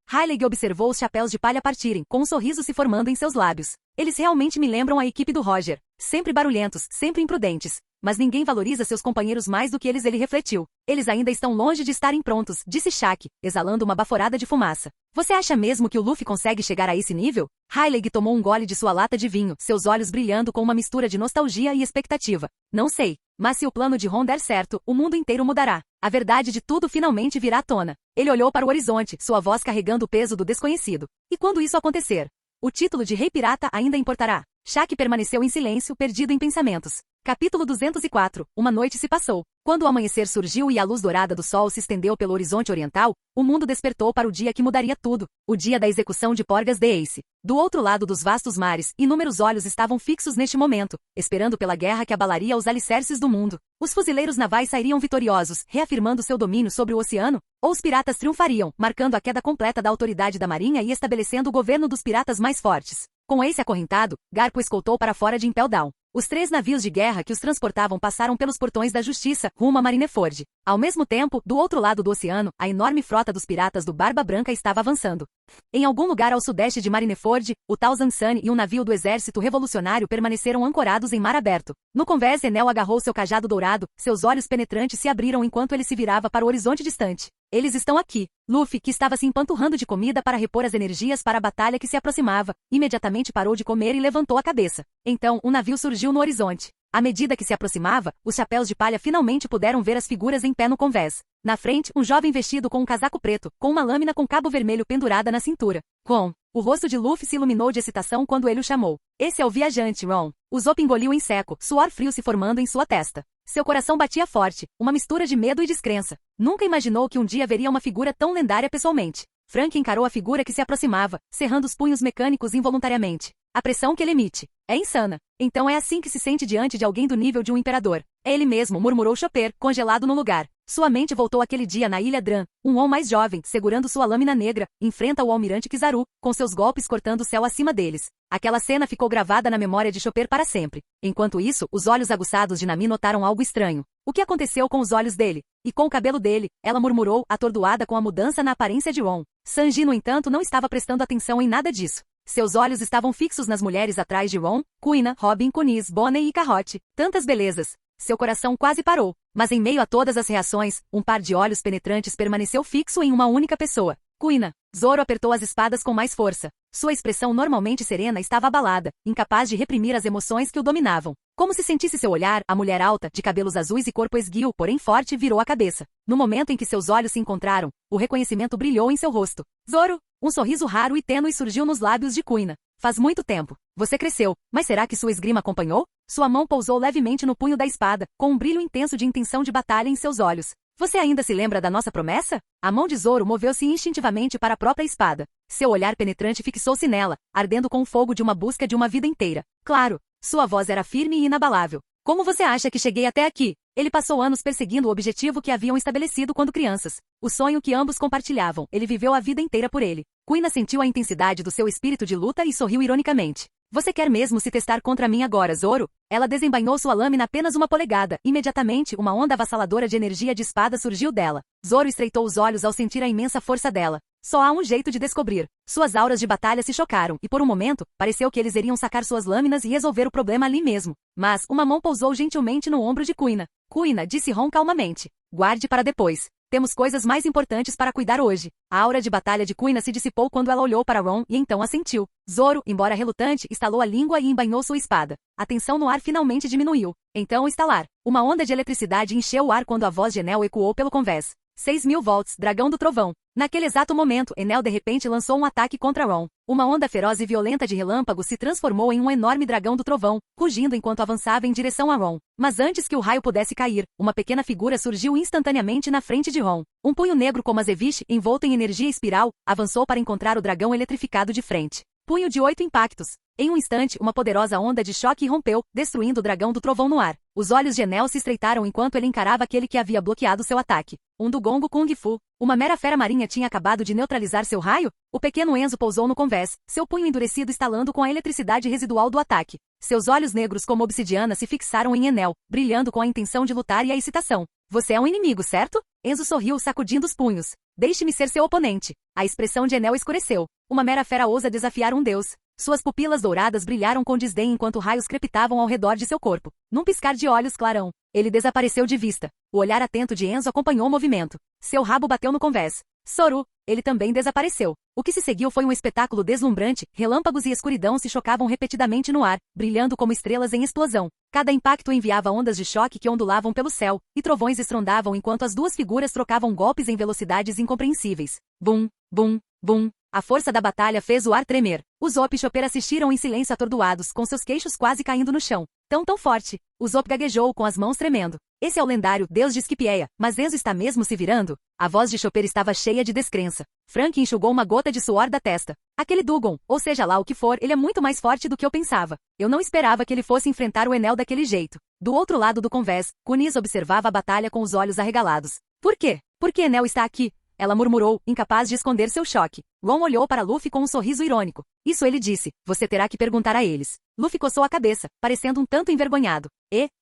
Hyleg observou os chapéus de palha partirem, com um sorriso se formando em seus lábios. Eles realmente me lembram a equipe do Roger. Sempre barulhentos, sempre imprudentes. Mas ninguém valoriza seus companheiros mais do que eles, ele refletiu. Eles ainda estão longe de estarem prontos, disse Shaq, exalando uma baforada de fumaça. Você acha mesmo que o Luffy consegue chegar a esse nível? Hyleg tomou um gole de sua lata de vinho, seus olhos brilhando com uma mistura de nostalgia e expectativa. Não sei, mas se o plano de Ron der certo, o mundo inteiro mudará. A verdade de tudo finalmente virá à tona. Ele olhou para o horizonte, sua voz carregando o peso do desconhecido. E quando isso acontecer? O título de Rei Pirata ainda importará. Shaq permaneceu em silêncio, perdido em pensamentos. Capítulo 204. Uma noite se passou. Quando o amanhecer surgiu e a luz dourada do sol se estendeu pelo horizonte oriental, o mundo despertou para o dia que mudaria tudo, o dia da execução de Porgas the Ace. Do outro lado dos vastos mares, inúmeros olhos estavam fixos neste momento, esperando pela guerra que abalaria os alicerces do mundo. Os fuzileiros navais sairiam vitoriosos, reafirmando seu domínio sobre o oceano, ou os piratas triunfariam, marcando a queda completa da autoridade da marinha e estabelecendo o governo dos piratas mais fortes. Com Ace acorrentado, Garp o escoltou para fora de Impel Down. Os 3 navios de guerra que os transportavam passaram pelos portões da justiça, rumo a Marineford. Ao mesmo tempo, do outro lado do oceano, a enorme frota dos piratas do Barba Branca estava avançando. Em algum lugar ao sudeste de Marineford, o Thousand Sun e um navio do exército revolucionário permaneceram ancorados em mar aberto. No convés, Enel agarrou seu cajado dourado, seus olhos penetrantes se abriram enquanto ele se virava para o horizonte distante. Eles estão aqui. Luffy, que estava se empanturrando de comida para repor as energias para a batalha que se aproximava, imediatamente parou de comer e levantou a cabeça. Então, um navio surgiu no horizonte. À medida que se aproximava, os chapéus de palha finalmente puderam ver as figuras em pé no convés. Na frente, um jovem vestido com um casaco preto, com uma lâmina com cabo vermelho pendurada na cintura. Ron. O rosto de Luffy se iluminou de excitação quando ele o chamou. Esse é o viajante, Ron. O Zop engoliu em seco, suor frio se formando em sua testa. Seu coração batia forte, uma mistura de medo e descrença. Nunca imaginou que um dia veria uma figura tão lendária pessoalmente. Frank encarou a figura que se aproximava, cerrando os punhos mecânicos involuntariamente. A pressão que ele emite é insana. Então é assim que se sente diante de alguém do nível de um imperador. É ele mesmo, murmurou Chopper, congelado no lugar. Sua mente voltou àquele dia na Ilha Dran. Um On mais jovem, segurando sua lâmina negra, enfrenta o almirante Kizaru, com seus golpes cortando o céu acima deles. Aquela cena ficou gravada na memória de Chopper para sempre. Enquanto isso, os olhos aguçados de Nami notaram algo estranho. O que aconteceu com os olhos dele? E com o cabelo dele? Ela murmurou, atordoada com a mudança na aparência de Ron. Sanji, no entanto, não estava prestando atenção em nada disso. Seus olhos estavam fixos nas mulheres atrás de Ron, Kuina, Robin, Kunis, Bonnie e Carrot. Tantas belezas. Seu coração quase parou. Mas em meio a todas as reações, um par de olhos penetrantes permaneceu fixo em uma única pessoa. Kuina. Zoro apertou as espadas com mais força. Sua expressão normalmente serena estava abalada, incapaz de reprimir as emoções que o dominavam. Como se sentisse seu olhar, a mulher alta, de cabelos azuis e corpo esguio, porém forte, virou a cabeça. No momento em que seus olhos se encontraram, o reconhecimento brilhou em seu rosto. Zoro! Um sorriso raro e tênue surgiu nos lábios de Kuina. Faz muito tempo. Você cresceu, mas será que sua esgrima acompanhou? Sua mão pousou levemente no punho da espada, com um brilho intenso de intenção de batalha em seus olhos. Você ainda se lembra da nossa promessa? A mão de Zoro moveu-se instintivamente para a própria espada. Seu olhar penetrante fixou-se nela, ardendo com o fogo de uma busca de uma vida inteira. Claro, sua voz era firme e inabalável. Como você acha que cheguei até aqui? Ele passou anos perseguindo o objetivo que haviam estabelecido quando crianças. O sonho que ambos compartilhavam, ele viveu a vida inteira por ele. Kuina sentiu a intensidade do seu espírito de luta e sorriu ironicamente. Você quer mesmo se testar contra mim agora, Zoro? Ela desembainhou sua lâmina apenas uma polegada. Imediatamente, uma onda avassaladora de energia de espada surgiu dela. Zoro estreitou os olhos ao sentir a imensa força dela. Só há um jeito de descobrir. Suas auras de batalha se chocaram, e por um momento, pareceu que eles iriam sacar suas lâminas e resolver o problema ali mesmo. Mas, uma mão pousou gentilmente no ombro de Kuina. Kuina, disse Ron calmamente. Guarde para depois. Temos coisas mais importantes para cuidar hoje. A aura de batalha de Kuina se dissipou quando ela olhou para Ron e então assentiu. Zoro, embora relutante, estalou a língua e embainhou sua espada. A tensão no ar finalmente diminuiu. Então o estalar. Uma onda de eletricidade encheu o ar quando a voz de Enel ecoou pelo convés. 6.000 volts, dragão do trovão. Naquele exato momento, Enel de repente lançou um ataque contra Ron. Uma onda feroz e violenta de relâmpago se transformou em um enorme dragão do trovão, rugindo enquanto avançava em direção a Ron. Mas antes que o raio pudesse cair, uma pequena figura surgiu instantaneamente na frente de Ron. Um punho negro como azeviche, envolto em energia espiral, avançou para encontrar o dragão eletrificado de frente. Punho de 8 impactos. Em um instante, uma poderosa onda de choque rompeu, destruindo o dragão do trovão no ar. Os olhos de Enel se estreitaram enquanto ele encarava aquele que havia bloqueado seu ataque. Um Dugong Kung Fu. Uma mera fera marinha tinha acabado de neutralizar seu raio? O pequeno Enzo pousou no convés, seu punho endurecido estalando com a eletricidade residual do ataque. Seus olhos negros como obsidiana se fixaram em Enel, brilhando com a intenção de lutar e a excitação. Você é um inimigo, certo? Enzo sorriu sacudindo os punhos. Deixe-me ser seu oponente. A expressão de Enel escureceu. Uma mera fera ousa desafiar um deus. Suas pupilas douradas brilharam com desdém enquanto raios crepitavam ao redor de seu corpo. Num piscar de olhos clarão, ele desapareceu de vista. O olhar atento de Enzo acompanhou o movimento. Seu rabo bateu no convés. Soru, ele também desapareceu. O que se seguiu foi um espetáculo deslumbrante, relâmpagos e escuridão se chocavam repetidamente no ar, brilhando como estrelas em explosão. Cada impacto enviava ondas de choque que ondulavam pelo céu, e trovões estrondavam enquanto as duas figuras trocavam golpes em velocidades incompreensíveis. Bum, bum, bum. A força da batalha fez o ar tremer. Os Usopp e Chopper assistiram em silêncio atordoados, com seus queixos quase caindo no chão. Tão forte. Usopp gaguejou com as mãos tremendo. Esse é o lendário Deus de Scipieia, mas Enzo está mesmo se virando? A voz de Chopper estava cheia de descrença. Frank enxugou uma gota de suor da testa. Aquele Dugong, ou seja lá o que for, ele é muito mais forte do que eu pensava. Eu não esperava que ele fosse enfrentar o Enel daquele jeito. Do outro lado do convés, Kunis observava a batalha com os olhos arregalados. Por quê? Por que Enel está aqui? Ela murmurou, incapaz de esconder seu choque. Ron olhou para Luffy com um sorriso irônico. Isso ele disse, você terá que perguntar a eles. Luffy coçou a cabeça, parecendo um tanto envergonhado.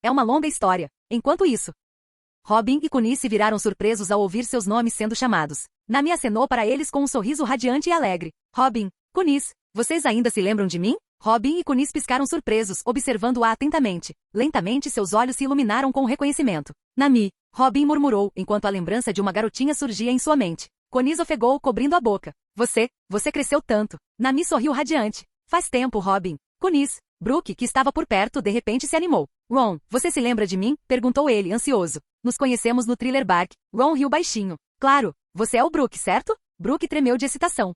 É uma longa história. Enquanto isso, Robin e Kunis se viraram surpresos ao ouvir seus nomes sendo chamados. Nami acenou para eles com um sorriso radiante e alegre. Robin, Kunis, vocês ainda se lembram de mim? Robin e Kunis piscaram surpresos, observando-a atentamente. Lentamente seus olhos se iluminaram com o reconhecimento. Nami, Robin murmurou, enquanto a lembrança de uma garotinha surgia em sua mente. Kunis ofegou, cobrindo a boca. Você cresceu tanto. Nami sorriu radiante. Faz tempo, Robin. Kunis, Brook, que estava por perto, de repente se animou. Ron, você se lembra de mim? Perguntou ele, ansioso. Nos conhecemos no Thriller Bark. Ron riu baixinho. Claro, você é o Brook, certo? Brook tremeu de excitação.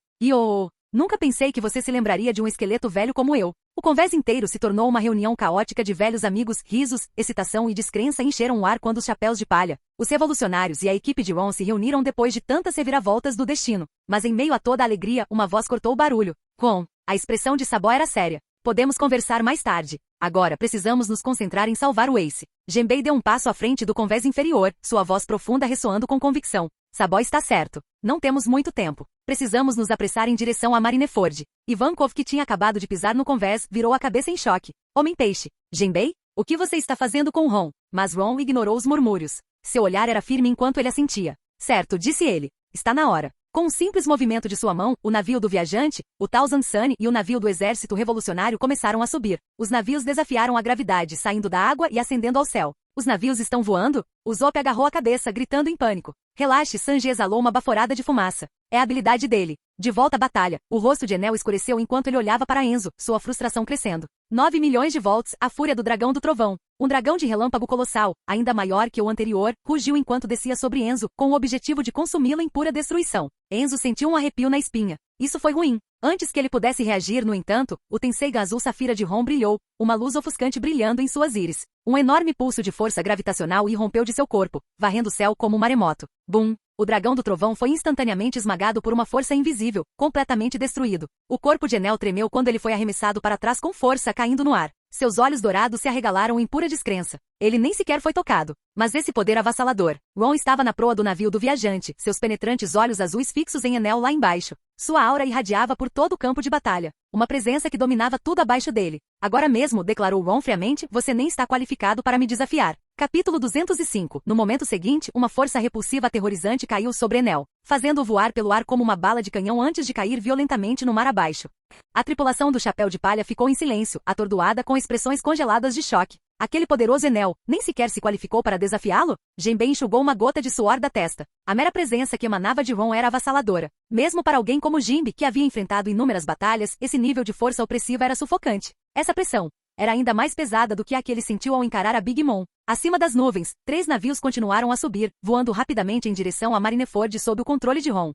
Nunca pensei que você se lembraria de um esqueleto velho como eu. O convés inteiro se tornou uma reunião caótica de velhos amigos, risos, excitação e descrença encheram o ar quando os chapéus de palha, os revolucionários e a equipe de Ron se reuniram depois de tantas reviravoltas do destino. Mas em meio a toda a alegria, uma voz cortou o barulho. Ron, a expressão de Sabo era séria. Podemos conversar mais tarde. Agora precisamos nos concentrar em salvar o Ace. Genbei deu um passo à frente do convés inferior, sua voz profunda ressoando com convicção. Sabo está certo. Não temos muito tempo. Precisamos nos apressar em direção a Marineford. Ivankov, que tinha acabado de pisar no convés, virou a cabeça em choque. Homem-peixe. Genbei? O que você está fazendo com Ron? Mas Ron ignorou os murmúrios. Seu olhar era firme enquanto ele assentia. Certo, disse ele. Está na hora. Com um simples movimento de sua mão, o navio do viajante, o Thousand Sun e o navio do exército revolucionário começaram a subir. Os navios desafiaram a gravidade, saindo da água e ascendendo ao céu. Os navios estão voando? Usopp agarrou a cabeça, gritando em pânico. Relaxe, Sanji exalou uma baforada de fumaça. É a habilidade dele. De volta à batalha, o rosto de Enel escureceu enquanto ele olhava para Enzo, sua frustração crescendo. 9 milhões de volts, a fúria do dragão do trovão. Um dragão de relâmpago colossal, ainda maior que o anterior, rugiu enquanto descia sobre Enzo, com o objetivo de consumi-lo em pura destruição. Enzo sentiu um arrepio na espinha. Isso foi ruim. Antes que ele pudesse reagir, no entanto, o Tenseiga azul safira de Ron brilhou, uma luz ofuscante brilhando em suas íris. Um enorme pulso de força gravitacional irrompeu de seu corpo, varrendo o céu como um maremoto. Bum! O dragão do trovão foi instantaneamente esmagado por uma força invisível, completamente destruído. O corpo de Enel tremeu quando ele foi arremessado para trás com força, caindo no ar. Seus olhos dourados se arregalaram em pura descrença. Ele nem sequer foi tocado. Mas esse poder avassalador. Ron estava na proa do navio do viajante, seus penetrantes olhos azuis fixos em Enel lá embaixo. Sua aura irradiava por todo o campo de batalha. Uma presença que dominava tudo abaixo dele. Agora mesmo, declarou Ron friamente, você nem está qualificado para me desafiar. Capítulo 205. No momento seguinte, uma força repulsiva aterrorizante caiu sobre Enel, fazendo-o voar pelo ar como uma bala de canhão antes de cair violentamente no mar abaixo. A tripulação do Chapéu de Palha ficou em silêncio, atordoada com expressões congeladas de choque. Aquele poderoso Enel nem sequer se qualificou para desafiá-lo? Genbei enxugou uma gota de suor da testa. A mera presença que emanava de Ron era avassaladora. Mesmo para alguém como Jinbe, que havia enfrentado inúmeras batalhas, esse nível de força opressiva era sufocante. Essa pressão era ainda mais pesada do que a que ele sentiu ao encarar a Big Mom. Acima das nuvens, 3 navios continuaram a subir, voando rapidamente em direção a Marineford sob o controle de Ron.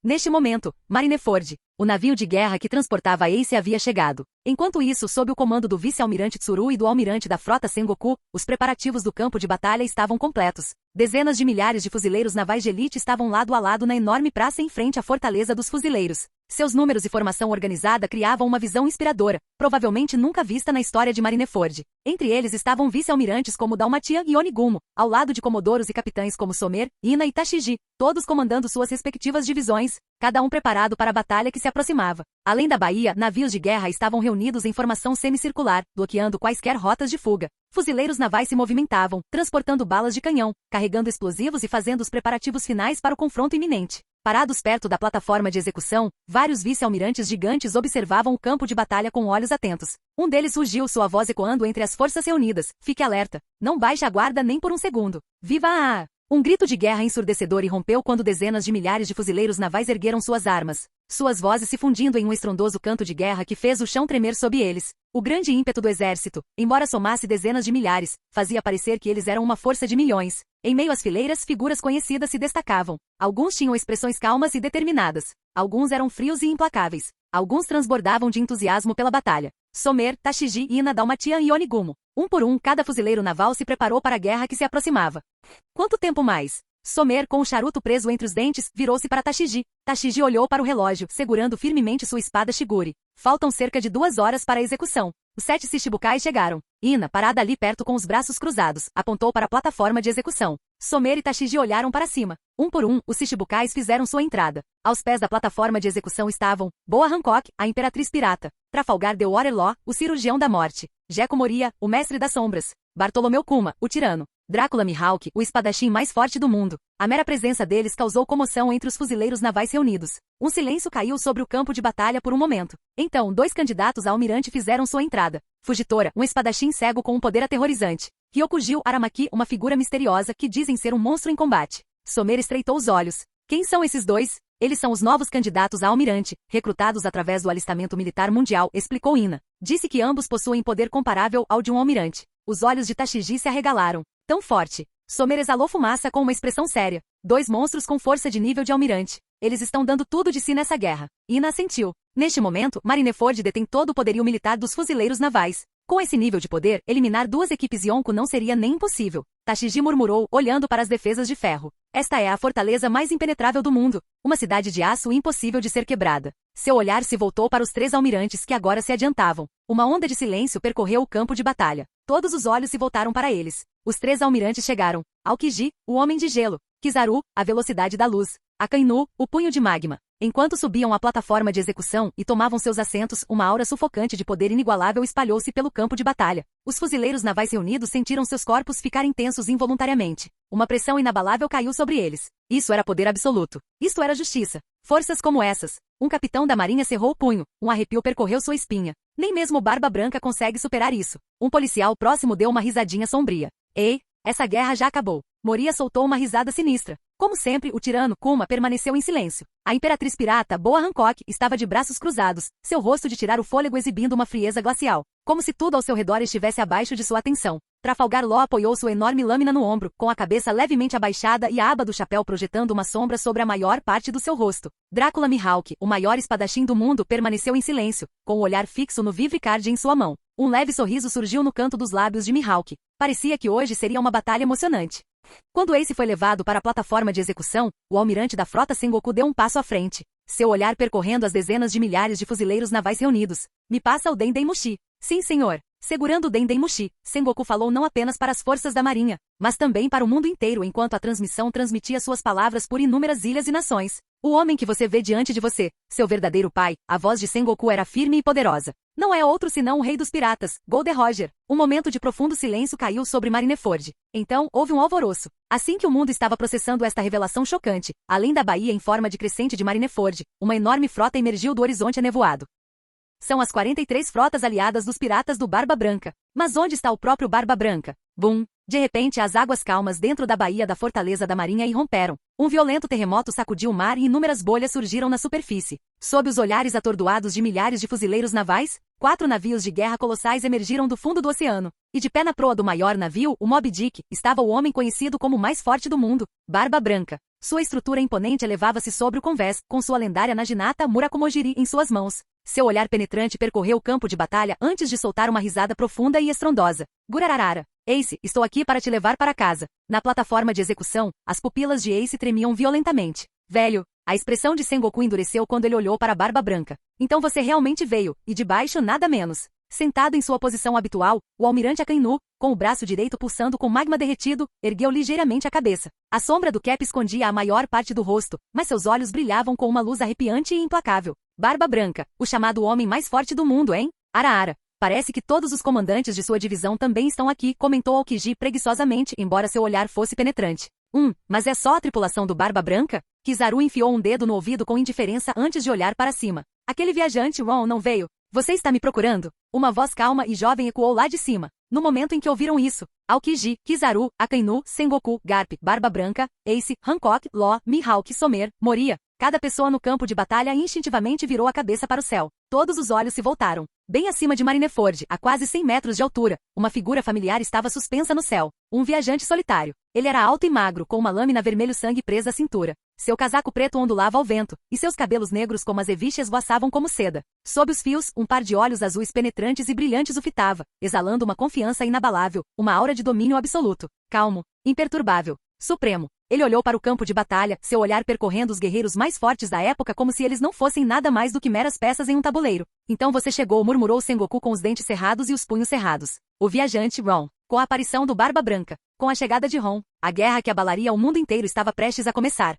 Neste momento, Marineford, o navio de guerra que transportava Ace havia chegado. Enquanto isso, sob o comando do vice-almirante Tsuru e do almirante da frota Sengoku, os preparativos do campo de batalha estavam completos. Dezenas de milhares de fuzileiros navais de elite estavam lado a lado na enorme praça em frente à fortaleza dos fuzileiros. Seus números e formação organizada criavam uma visão inspiradora, provavelmente nunca vista na história de Marineford. Entre eles estavam vice-almirantes como Dalmatia e Onigumo, ao lado de comodoros e capitães como Somer, Ina e Tashiji, todos comandando suas respectivas divisões, cada um preparado para a batalha que se aproximava. Além da baía, navios de guerra estavam reunidos em formação semicircular, bloqueando quaisquer rotas de fuga. Fuzileiros navais se movimentavam, transportando balas de canhão, carregando explosivos e fazendo os preparativos finais para o confronto iminente. Parados perto da plataforma de execução, vários vice-almirantes gigantes observavam o campo de batalha com olhos atentos. Um deles rugiu, sua voz ecoando entre as forças reunidas. Fique alerta. Não baixe a guarda nem por um segundo. Viva a... Um grito de guerra ensurdecedor irrompeu quando dezenas de milhares de fuzileiros navais ergueram suas armas. Suas vozes se fundindo em um estrondoso canto de guerra que fez o chão tremer sob eles. O grande ímpeto do exército, embora somasse dezenas de milhares, fazia parecer que eles eram uma força de milhões. Em meio às fileiras, figuras conhecidas se destacavam. Alguns tinham expressões calmas e determinadas. Alguns eram frios e implacáveis. Alguns transbordavam de entusiasmo pela batalha. Somer, Tashigi, Ina, Dalmatian e Onigumo. Um por um, cada fuzileiro naval se preparou para a guerra que se aproximava. Quanto tempo mais? Somer, com o charuto preso entre os dentes, virou-se para Tashigi. Tashigi olhou para o relógio, segurando firmemente sua espada Shiguri. Faltam cerca de 2 horas para a execução. Os 7 Shichibukais chegaram. Ina, parada ali perto com os braços cruzados, apontou para a plataforma de execução. Somer e Tashigi olharam para cima. Um por um, os Shichibukais fizeram sua entrada. Aos pés da plataforma de execução estavam Boa Hancock, a Imperatriz Pirata, Trafalgar de Waterloo, o Cirurgião da Morte, Jeko Moria, o Mestre das Sombras, Bartolomeu Kuma, o Tirano, Drácula Mihawk, o espadachim mais forte do mundo. A mera presença deles causou comoção entre os fuzileiros navais reunidos. Um silêncio caiu sobre o campo de batalha por um momento. Então, 2 candidatos a almirante fizeram sua entrada. Fujitora, um espadachim cego com um poder aterrorizante. Ryokugil Aramaki, uma figura misteriosa que dizem ser um monstro em combate. Somer estreitou os olhos. Quem são esses 2? Eles são os novos candidatos a almirante, recrutados através do alistamento militar mundial, explicou Ina. Disse que ambos possuem poder comparável ao de um almirante. Os olhos de Tashigi se arregalaram. Tão forte. Somer exalou fumaça com uma expressão séria. 2 monstros com força de nível de almirante. Eles estão dando tudo de si nessa guerra. Ina assentiu. Neste momento, Marineford detém todo o poderio militar dos fuzileiros navais. Com esse nível de poder, eliminar 2 equipes Yonko não seria nem impossível. Tashigi murmurou, olhando para as defesas de ferro. Esta é a fortaleza mais impenetrável do mundo. Uma cidade de aço impossível de ser quebrada. Seu olhar se voltou para os 3 almirantes que agora se adiantavam. Uma onda de silêncio percorreu o campo de batalha. Todos os olhos se voltaram para eles. Os 3 almirantes chegaram. Aokiji, o Homem de Gelo. Kizaru, a velocidade da luz. Akainu, o Punho de Magma. Enquanto subiam a plataforma de execução e tomavam seus assentos, uma aura sufocante de poder inigualável espalhou-se pelo campo de batalha. Os fuzileiros navais reunidos sentiram seus corpos ficarem tensos involuntariamente. Uma pressão inabalável caiu sobre eles. Isso era poder absoluto. Isto era justiça. Forças como essas. Um capitão da marinha cerrou o punho. Um arrepio percorreu sua espinha. Nem mesmo Barba Branca consegue superar isso. Um policial próximo deu uma risadinha sombria. Ei, essa guerra já acabou. Moria soltou uma risada sinistra. Como sempre, o tirano Kuma permaneceu em silêncio. A Imperatriz Pirata, Boa Hancock, estava de braços cruzados, seu rosto de tirar o fôlego exibindo uma frieza glacial. Como se tudo ao seu redor estivesse abaixo de sua atenção. Trafalgar Law apoiou sua enorme lâmina no ombro, com a cabeça levemente abaixada e a aba do chapéu projetando uma sombra sobre a maior parte do seu rosto. Drácula Mihawk, o maior espadachim do mundo, permaneceu em silêncio, com o olhar fixo no Vivricard em sua mão. Um leve sorriso surgiu no canto dos lábios de Mihawk. Parecia que hoje seria uma batalha emocionante. Quando Ace foi levado para a plataforma de execução, o almirante da frota Sengoku deu um passo à frente. Seu olhar percorrendo as dezenas de milhares de fuzileiros navais reunidos. Me passa o Denden Mushi. Sim, senhor. Segurando o Denden Mushi, Sengoku falou não apenas para as forças da marinha, mas também para o mundo inteiro enquanto a transmissão transmitia suas palavras por inúmeras ilhas e nações. O homem que você vê diante de você, seu verdadeiro pai, a voz de Sengoku era firme e poderosa. Não é outro senão o rei dos piratas, Gold Roger. Um momento de profundo silêncio caiu sobre Marineford. Então, houve um alvoroço. Assim que o mundo estava processando esta revelação chocante, além da baía em forma de crescente de Marineford, uma enorme frota emergiu do horizonte anevoado. São as 43 frotas aliadas dos piratas do Barba Branca. Mas onde está o próprio Barba Branca? Bum! De repente, as águas calmas dentro da baía da fortaleza da marinha irromperam. Um violento terremoto sacudiu o mar e inúmeras bolhas surgiram na superfície. Sob os olhares atordoados de milhares de fuzileiros navais, 4 navios de guerra colossais emergiram do fundo do oceano. E de pé na proa do maior navio, o Moby Dick, estava o homem conhecido como o mais forte do mundo, Barba Branca. Sua estrutura imponente elevava-se sobre o convés, com sua lendária Naginata Murakumojiri em suas mãos. Seu olhar penetrante percorreu o campo de batalha antes de soltar uma risada profunda e estrondosa. Gurararara. Ace, estou aqui para te levar para casa. Na plataforma de execução, as pupilas de Ace tremiam violentamente. Velho, a expressão de Sengoku endureceu quando ele olhou para a Barba Branca. Então você realmente veio, e de baixo nada menos. Sentado em sua posição habitual, o almirante Akainu, com o braço direito pulsando com magma derretido, ergueu ligeiramente a cabeça. A sombra do cap escondia a maior parte do rosto, mas seus olhos brilhavam com uma luz arrepiante e implacável. Barba Branca, o chamado homem mais forte do mundo, hein? Ara. Parece que todos os comandantes de sua divisão também estão aqui, comentou Aokiji preguiçosamente, embora seu olhar fosse penetrante. Mas é só a tripulação do Barba Branca? Kizaru enfiou um dedo no ouvido com indiferença antes de olhar para cima. Aquele viajante, Ron, não veio? Você está me procurando? Uma voz calma e jovem ecoou lá de cima. No momento em que ouviram isso, Aokiji, Kizaru, Akainu, Sengoku, Garp, Barba Branca, Ace, Hancock, Law, Mihawk, Somer, Moria, Cada pessoa no campo de batalha instintivamente virou a cabeça para o céu. Todos os olhos se voltaram. Bem acima de Marineford, a quase 100 metros de altura, uma figura familiar estava suspensa no céu. Um viajante solitário. Ele era alto e magro, com uma lâmina vermelho-sangue presa à cintura. Seu casaco preto ondulava ao vento, e seus cabelos negros como azeviche esvoaçavam como seda. Sob os fios, um par de olhos azuis penetrantes e brilhantes o fitava, exalando uma confiança inabalável, uma aura de domínio absoluto. Calmo, imperturbável, supremo. Ele olhou para o campo de batalha, seu olhar percorrendo os guerreiros mais fortes da época como se eles não fossem nada mais do que meras peças em um tabuleiro. Então você chegou, murmurou Sengoku com os dentes cerrados e os punhos cerrados. O viajante, Ron. Com a aparição do Barba Branca. Com a chegada de Ron, a guerra que abalaria o mundo inteiro estava prestes a começar.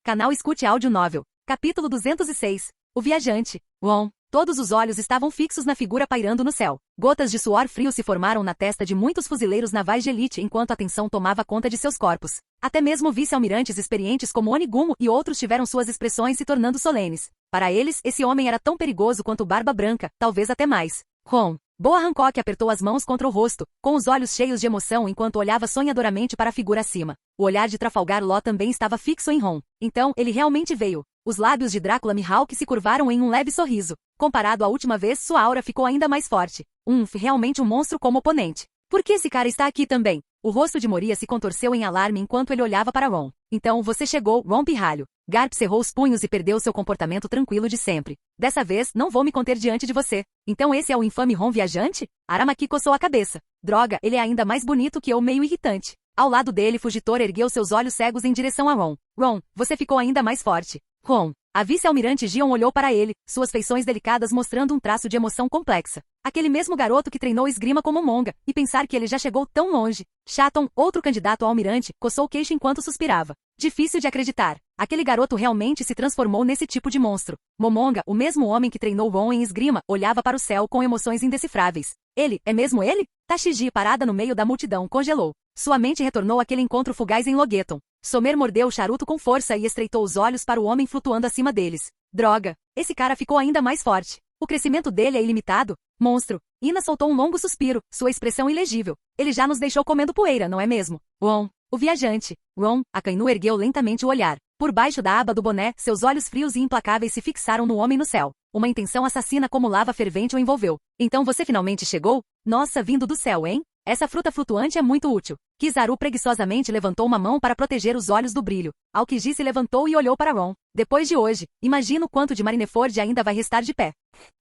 Canal Escute Áudio Novel. Capítulo 206. O viajante, Ron. Todos os olhos estavam fixos na figura pairando no céu. Gotas de suor frio se formaram na testa de muitos fuzileiros navais de elite enquanto a tensão tomava conta de seus corpos. Até mesmo vice-almirantes experientes como Onigumo e outros tiveram suas expressões se tornando solenes. Para eles, esse homem era tão perigoso quanto Barba Branca, talvez até mais. Ron. Boa Hancock apertou as mãos contra o rosto, com os olhos cheios de emoção enquanto olhava sonhadoramente para a figura acima. O olhar de Trafalgar Law também estava fixo em Ron. Então, ele realmente veio. Os lábios de Drácula Mihawk se curvaram em um leve sorriso. Comparado à última vez, sua aura ficou ainda mais forte. Realmente um monstro como oponente. Por que esse cara está aqui também? O rosto de Moria se contorceu em alarme enquanto ele olhava para Ron. Então, você chegou, Ron Pirralho. Garp cerrou os punhos e perdeu seu comportamento tranquilo de sempre. Dessa vez, não vou me conter diante de você. Então esse é o infame Ron viajante? Aramaki coçou a cabeça. Droga, ele é ainda mais bonito que eu, meio irritante. Ao lado dele, Fugitor ergueu seus olhos cegos em direção a Ron. Ron, você ficou ainda mais forte. Ron. A vice-almirante Gion olhou para ele, suas feições delicadas mostrando um traço de emoção complexa. Aquele mesmo garoto que treinou esgrima como Monga, e pensar que ele já chegou tão longe. Shatton, outro candidato a almirante, coçou o queixo enquanto suspirava. Difícil de acreditar. Aquele garoto realmente se transformou nesse tipo de monstro. Momonga, o mesmo homem que treinou Ron em esgrima, olhava para o céu com emoções indecifráveis. Ele, é mesmo ele? Tashiji, parada no meio da multidão, congelou. Sua mente retornou àquele encontro fugaz em Logeton. Somer mordeu o charuto com força e estreitou os olhos para o homem flutuando acima deles. Droga! Esse cara ficou ainda mais forte. O crescimento dele é ilimitado. Monstro! Ina soltou um longo suspiro, sua expressão ilegível. Ele já nos deixou comendo poeira, não é mesmo? Ron. O viajante. Ron. Akainu ergueu lentamente o olhar. Por baixo da aba do boné, seus olhos frios e implacáveis se fixaram no homem no céu. Uma intenção assassina como lava fervente o envolveu. Então você finalmente chegou? Nossa, vindo do céu, hein? Essa fruta flutuante é muito útil. Kizaru preguiçosamente levantou uma mão para proteger os olhos do brilho. Aokiji se levantou e olhou para Ron. Depois de hoje, imagino quanto de Marineford ainda vai restar de pé.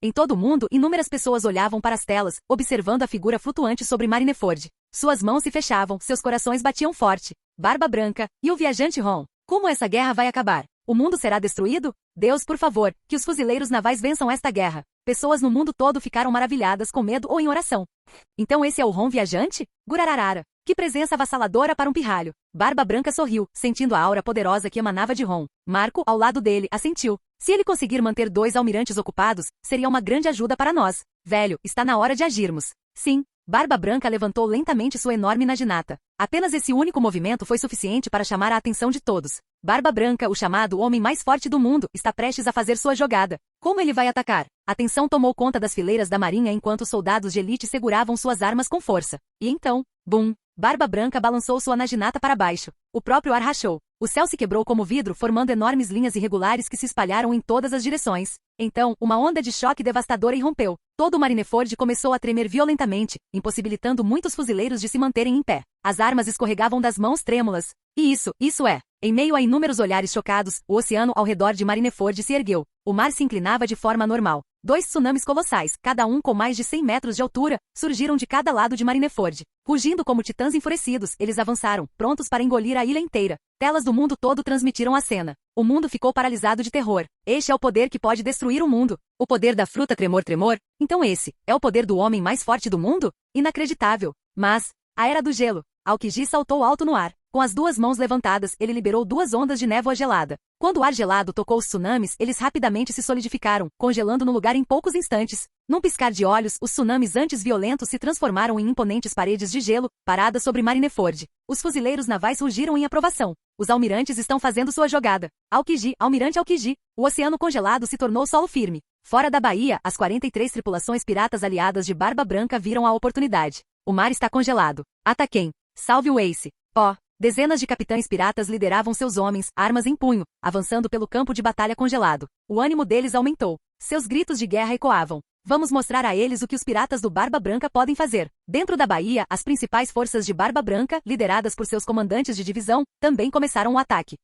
Em todo o mundo, inúmeras pessoas olhavam para as telas, observando a figura flutuante sobre Marineford. Suas mãos se fechavam, seus corações batiam forte. Barba Branca, e o viajante Ron. Como essa guerra vai acabar? O mundo será destruído? Deus, por favor, que os fuzileiros navais vençam esta guerra. Pessoas no mundo todo ficaram maravilhadas com medo ou em oração. Então esse é o Ron viajante? Gurararara. Que presença avassaladora para um pirralho. Barba Branca sorriu, sentindo a aura poderosa que emanava de Ron. Marco, ao lado dele, assentiu. Se ele conseguir manter 2 almirantes ocupados, seria uma grande ajuda para nós. Velho, está na hora de agirmos. Sim. Barba Branca levantou lentamente sua enorme naginata. Apenas esse único movimento foi suficiente para chamar a atenção de todos. Barba Branca, o chamado homem mais forte do mundo, está prestes a fazer sua jogada. Como ele vai atacar? A tensão tomou conta das fileiras da marinha enquanto os soldados de elite seguravam suas armas com força. E então, bum! Barba Branca balançou sua naginata para baixo. O próprio ar rachou. O céu se quebrou como vidro, formando enormes linhas irregulares que se espalharam em todas as direções. Então, uma onda de choque devastadora irrompeu. Todo o Marineford começou a tremer violentamente, impossibilitando muitos fuzileiros de se manterem em pé. As armas escorregavam das mãos trêmulas. E isso é. Em meio a inúmeros olhares chocados, o oceano ao redor de Marineford se ergueu. O mar se inclinava de forma anormal. 2 tsunamis colossais, cada um com mais de 100 metros de altura, surgiram de cada lado de Marineford. Rugindo como titãs enfurecidos, eles avançaram, prontos para engolir a ilha inteira. Telas do mundo todo transmitiram a cena. O mundo ficou paralisado de terror. Este é o poder que pode destruir o mundo. O poder da fruta Tremor Tremor? Então esse é o poder do homem mais forte do mundo? Inacreditável. Mas, a Era do Gelo. Aokiji saltou alto no ar. Com as 2 mãos levantadas, ele liberou 2 ondas de névoa gelada. Quando o ar gelado tocou os tsunamis, eles rapidamente se solidificaram, congelando no lugar em poucos instantes. Num piscar de olhos, os tsunamis antes violentos se transformaram em imponentes paredes de gelo, paradas sobre Marineford. Os fuzileiros navais rugiram em aprovação. Os almirantes estão fazendo sua jogada. Aokiji, almirante Aokiji. O oceano congelado se tornou solo firme. Fora da baía, as 43 tripulações piratas aliadas de Barba Branca viram a oportunidade. O mar está congelado. Ataquem. Salve o Ace. Oh. Dezenas de capitães piratas lideravam seus homens, armas em punho, avançando pelo campo de batalha congelado. O ânimo deles aumentou. Seus gritos de guerra ecoavam. Vamos mostrar a eles o que os piratas do Barba Branca podem fazer. Dentro da baía, as principais forças de Barba Branca, lideradas por seus comandantes de divisão, também começaram o ataque.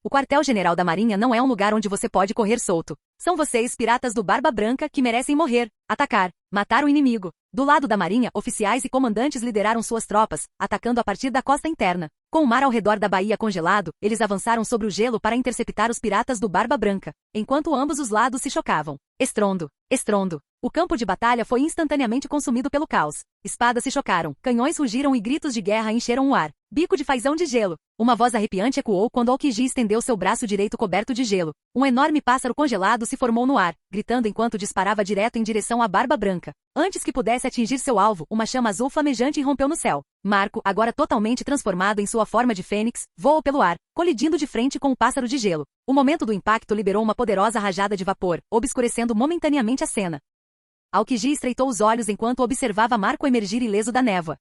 O quartel-general da Marinha não é um lugar onde você pode correr solto. São vocês, piratas do Barba Branca, que merecem morrer, atacar, matar o inimigo. Do lado da Marinha, oficiais e comandantes lideraram suas tropas, atacando a partir da costa interna. Com o mar ao redor da baía congelado, eles avançaram sobre o gelo para interceptar os piratas do Barba Branca, enquanto ambos os lados se chocavam. Estrondo, estrondo. O campo de batalha foi instantaneamente consumido pelo caos. Espadas se chocaram, canhões rugiram e gritos de guerra encheram o ar. Bico de fazão de gelo. Uma voz arrepiante ecoou quando Aokiji estendeu seu braço direito coberto de gelo. Um enorme pássaro congelado se formou no ar, gritando enquanto disparava direto em direção à Barba Branca. Antes que pudesse atingir seu alvo, uma chama azul flamejante irrompeu no céu. Marco, agora totalmente transformado em sua forma de fênix, voou pelo ar, colidindo de frente com o pássaro de gelo. O momento do impacto liberou uma poderosa rajada de vapor, obscurecendo momentaneamente a cena. Aokiji estreitou os olhos enquanto observava Marco emergir ileso da névoa.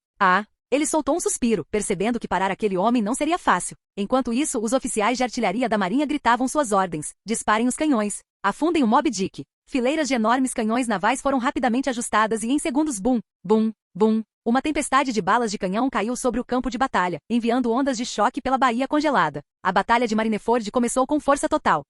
Ele soltou um suspiro, percebendo que parar aquele homem não seria fácil. Enquanto isso, os oficiais de artilharia da Marinha gritavam suas ordens. Disparem os canhões. Afundem o Moby Dick. Fileiras de enormes canhões navais foram rapidamente ajustadas e em segundos bum, bum, bum. Uma tempestade de balas de canhão caiu sobre o campo de batalha, enviando ondas de choque pela baía congelada. A batalha de Marineford começou com força total.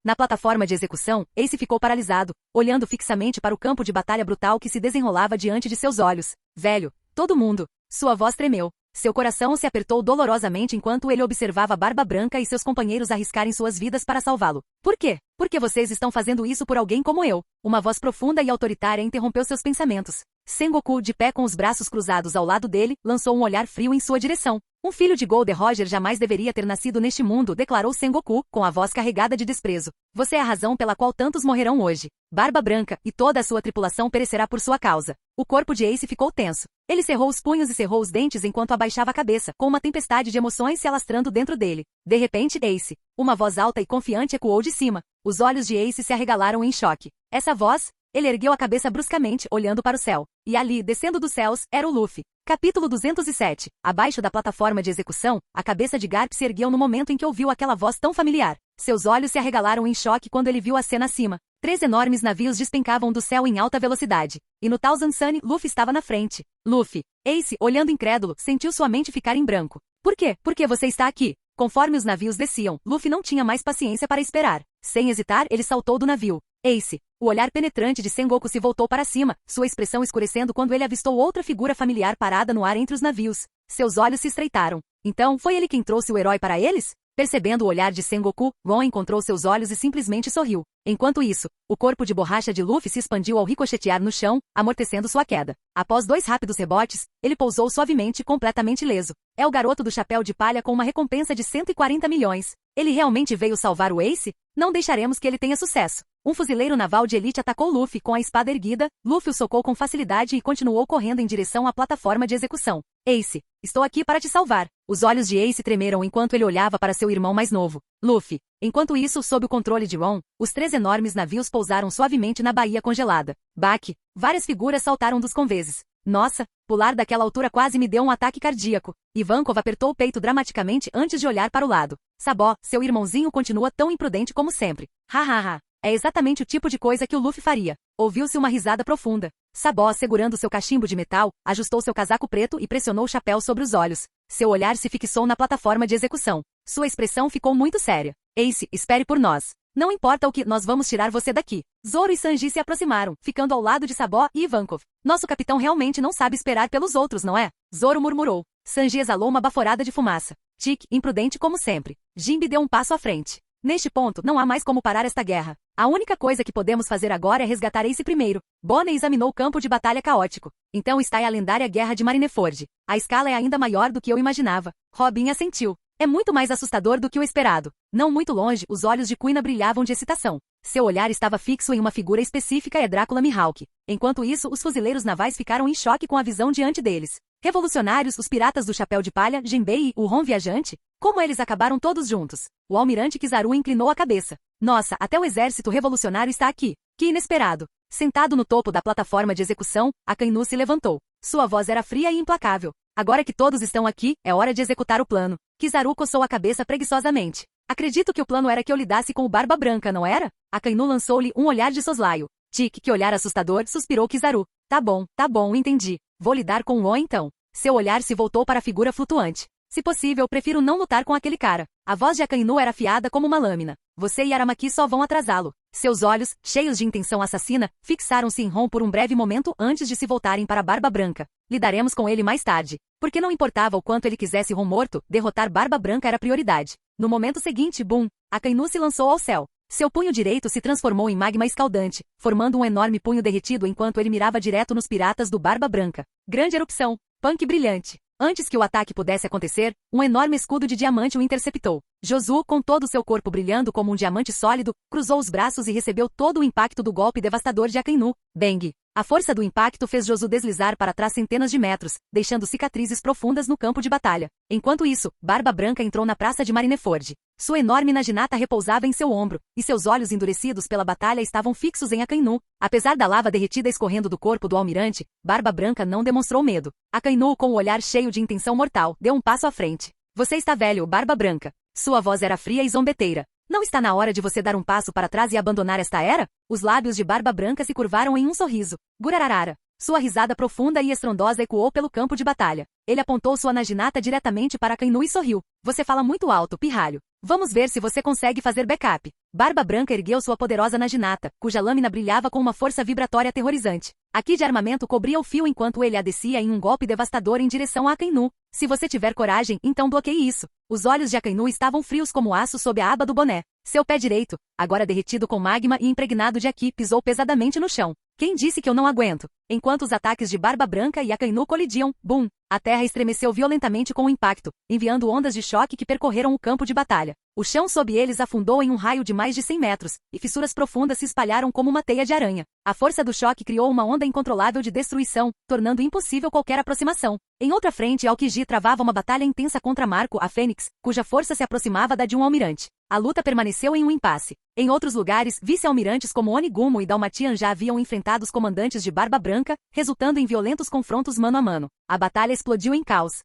Na plataforma de execução, Ace ficou paralisado, olhando fixamente para o campo de batalha brutal que se desenrolava diante de seus olhos. Velho, todo mundo. Sua voz tremeu. Seu coração se apertou dolorosamente enquanto ele observava Barba Branca e seus companheiros arriscarem suas vidas para salvá-lo. Por quê? Por que vocês estão fazendo isso por alguém como eu? Uma voz profunda e autoritária interrompeu seus pensamentos. Sengoku, de pé com os braços cruzados ao lado dele, lançou um olhar frio em sua direção. Um filho de Gold Roger jamais deveria ter nascido neste mundo, declarou Sengoku, com a voz carregada de desprezo. Você é a razão pela qual tantos morrerão hoje. Barba Branca e toda a sua tripulação perecerá por sua causa. O corpo de Ace ficou tenso. Ele cerrou os punhos e cerrou os dentes enquanto abaixava a cabeça, com uma tempestade de emoções se alastrando dentro dele. De repente, Ace. Uma voz alta e confiante ecoou de cima. Os olhos de Ace se arregalaram em choque. Essa voz? Ele ergueu a cabeça bruscamente, olhando para o céu. E ali, descendo dos céus, era o Luffy. Capítulo 207. Abaixo da plataforma de execução, a cabeça de Garp se ergueu no momento em que ouviu aquela voz tão familiar. Seus olhos se arregalaram em choque quando ele viu a cena acima. 3 enormes navios despencavam do céu em alta velocidade. E no Thousand Sun, Luffy estava na frente. Luffy. Ace, olhando incrédulo, sentiu sua mente ficar em branco. Por quê? Por que você está aqui? Conforme os navios desciam, Luffy não tinha mais paciência para esperar. Sem hesitar, ele saltou do navio. Ace. O olhar penetrante de Sengoku se voltou para cima, sua expressão escurecendo quando ele avistou outra figura familiar parada no ar entre os navios. Seus olhos se estreitaram. Então, foi ele quem trouxe o herói para eles? Percebendo o olhar de Sengoku, Gon encontrou seus olhos e simplesmente sorriu. Enquanto isso, o corpo de borracha de Luffy se expandiu ao ricochetear no chão, amortecendo sua queda. Após 2 rápidos rebotes, ele pousou suavemente, completamente ileso. É o garoto do chapéu de palha com uma recompensa de 140 milhões. Ele realmente veio salvar o Ace? Não deixaremos que ele tenha sucesso. Um fuzileiro naval de elite atacou Luffy com a espada erguida, Luffy o socou com facilidade e continuou correndo em direção à plataforma de execução. Ace, estou aqui para te salvar. Os olhos de Ace tremeram enquanto ele olhava para seu irmão mais novo, Luffy. Enquanto isso, sob o controle de Ron, os 3 enormes navios pousaram suavemente na baía congelada. Baque, várias figuras saltaram dos conveses. Nossa, pular daquela altura quase me deu um ataque cardíaco. Ivankov apertou o peito dramaticamente antes de olhar para o lado. Sabó, seu irmãozinho continua tão imprudente como sempre. Hahaha. É exatamente o tipo de coisa que o Luffy faria. Ouviu-se uma risada profunda. Sabó, segurando seu cachimbo de metal, ajustou seu casaco preto e pressionou o chapéu sobre os olhos. Seu olhar se fixou na plataforma de execução. Sua expressão ficou muito séria. Ace, espere por nós. Não importa o que, nós vamos tirar você daqui. Zoro e Sanji se aproximaram, ficando ao lado de Sabó e Ivankov. Nosso capitão realmente não sabe esperar pelos outros, não é? Zoro murmurou. Sanji exalou uma baforada de fumaça. Tic, imprudente como sempre. Jinbe deu um passo à frente. Neste ponto, não há mais como parar esta guerra. A única coisa que podemos fazer agora é resgatar Ace primeiro. Bonnie examinou o campo de batalha caótico. Então está aí a lendária guerra de Marineford. A escala é ainda maior do que eu imaginava. Robin assentiu. É muito mais assustador do que o esperado. Não muito longe, os olhos de Kuina brilhavam de excitação. Seu olhar estava fixo em uma figura específica, é Drácula Mihawk. Enquanto isso, os fuzileiros navais ficaram em choque com a visão diante deles. Revolucionários, os piratas do chapéu de palha, Jinbei e o Ron viajante? Como eles acabaram todos juntos? O almirante Kizaru inclinou a cabeça. Nossa, até o exército revolucionário está aqui. Que inesperado. Sentado no topo da plataforma de execução, Akainu se levantou. Sua voz era fria e implacável. Agora que todos estão aqui, é hora de executar o plano. Kizaru coçou a cabeça preguiçosamente. Acredito que o plano era que eu lidasse com o Barba Branca, não era? Akainu lançou-lhe um olhar de soslaio. Tique, que olhar assustador, suspirou Kizaru. Tá bom, entendi. Vou lidar com o então. Seu olhar se voltou para a figura flutuante. Se possível, prefiro não lutar com aquele cara. A voz de Akainu era afiada como uma lâmina. Você e Aramaki só vão atrasá-lo. Seus olhos, cheios de intenção assassina, fixaram-se em Ron por um breve momento antes de se voltarem para Barba Branca. Lidaremos com ele mais tarde. Porque não importava o quanto ele quisesse Ron morto, derrotar Barba Branca era prioridade. No momento seguinte, bum! Akainu se lançou ao céu. Seu punho direito se transformou em magma escaldante, formando um enorme punho derretido enquanto ele mirava direto nos piratas do Barba Branca. Grande erupção. Punk brilhante. Antes que o ataque pudesse acontecer, um enorme escudo de diamante o interceptou. Josu, com todo o seu corpo brilhando como um diamante sólido, cruzou os braços e recebeu todo o impacto do golpe devastador de Akainu. Bang! A força do impacto fez Josu deslizar para trás centenas de metros, deixando cicatrizes profundas no campo de batalha. Enquanto isso, Barba Branca entrou na praça de Marineford. Sua enorme naginata repousava em seu ombro, e seus olhos endurecidos pela batalha estavam fixos em Akainu. Apesar da lava derretida escorrendo do corpo do almirante, Barba Branca não demonstrou medo. Akainu, com o olhar cheio de intenção mortal, deu um passo à frente. Você está velho, Barba Branca. Sua voz era fria e zombeteira. Não está na hora de você dar um passo para trás e abandonar esta era? Os lábios de Barba Branca se curvaram em um sorriso. Gurararara. Sua risada profunda e estrondosa ecoou pelo campo de batalha. Ele apontou sua naginata diretamente para Akainu e sorriu. Você fala muito alto, pirralho. Vamos ver se você consegue fazer backup. Barba Branca ergueu sua poderosa naginata, cuja lâmina brilhava com uma força vibratória aterrorizante. A ki de armamento cobria o fio enquanto ele a descia em um golpe devastador em direção a Akainu. Se você tiver coragem, então bloqueie isso. Os olhos de Akainu estavam frios como aço sob a aba do boné. Seu pé direito, agora derretido com magma e impregnado de Aki, pisou pesadamente no chão. Quem disse que eu não aguento? Enquanto os ataques de Barba Branca e Akainu colidiam, bum! A terra estremeceu violentamente com o impacto, enviando ondas de choque que percorreram o campo de batalha. O chão sob eles afundou em um raio de mais de 100 metros, e fissuras profundas se espalharam como uma teia de aranha. A força do choque criou uma onda incontrolável de destruição, tornando impossível qualquer aproximação. Em outra frente, Aokiji travava uma batalha intensa contra Marco, a Fênix, cuja força se aproximava da de um almirante. A luta permaneceu em um impasse. Em outros lugares, vice-almirantes como Onigumo e Dalmatian já haviam enfrentado os comandantes de Barba Branca, resultando em violentos confrontos mano a mano. A batalha explodiu em caos.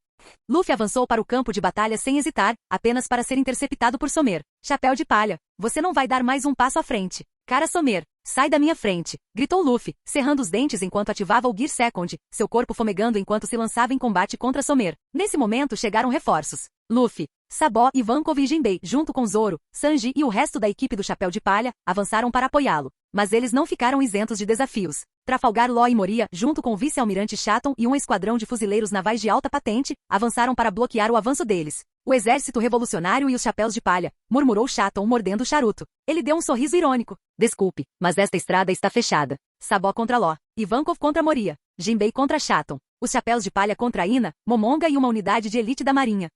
Luffy avançou para o campo de batalha sem hesitar, apenas para ser interceptado por Somer. Chapéu de palha, você não vai dar mais um passo à frente. Cara Somer, sai da minha frente, gritou Luffy, cerrando os dentes enquanto ativava o Gear Second, seu corpo fumegando enquanto se lançava em combate contra Somer. Nesse momento chegaram reforços. Luffy, Sabó, Ivankov e Jinbei, junto com Zoro, Sanji e o resto da equipe do Chapéu de Palha, avançaram para apoiá-lo. Mas eles não ficaram isentos de desafios. Trafalgar Law e Moria, junto com o vice-almirante Shatton e um esquadrão de fuzileiros navais de alta patente, avançaram para bloquear o avanço deles. O exército revolucionário e os chapéus de palha, murmurou Shatton mordendo o charuto. Ele deu um sorriso irônico. Desculpe, mas esta estrada está fechada. Sabó contra Law, Ivankov contra Moria, Jinbei contra Shatton, os chapéus de palha contra Ina, Momonga e uma unidade de elite da marinha.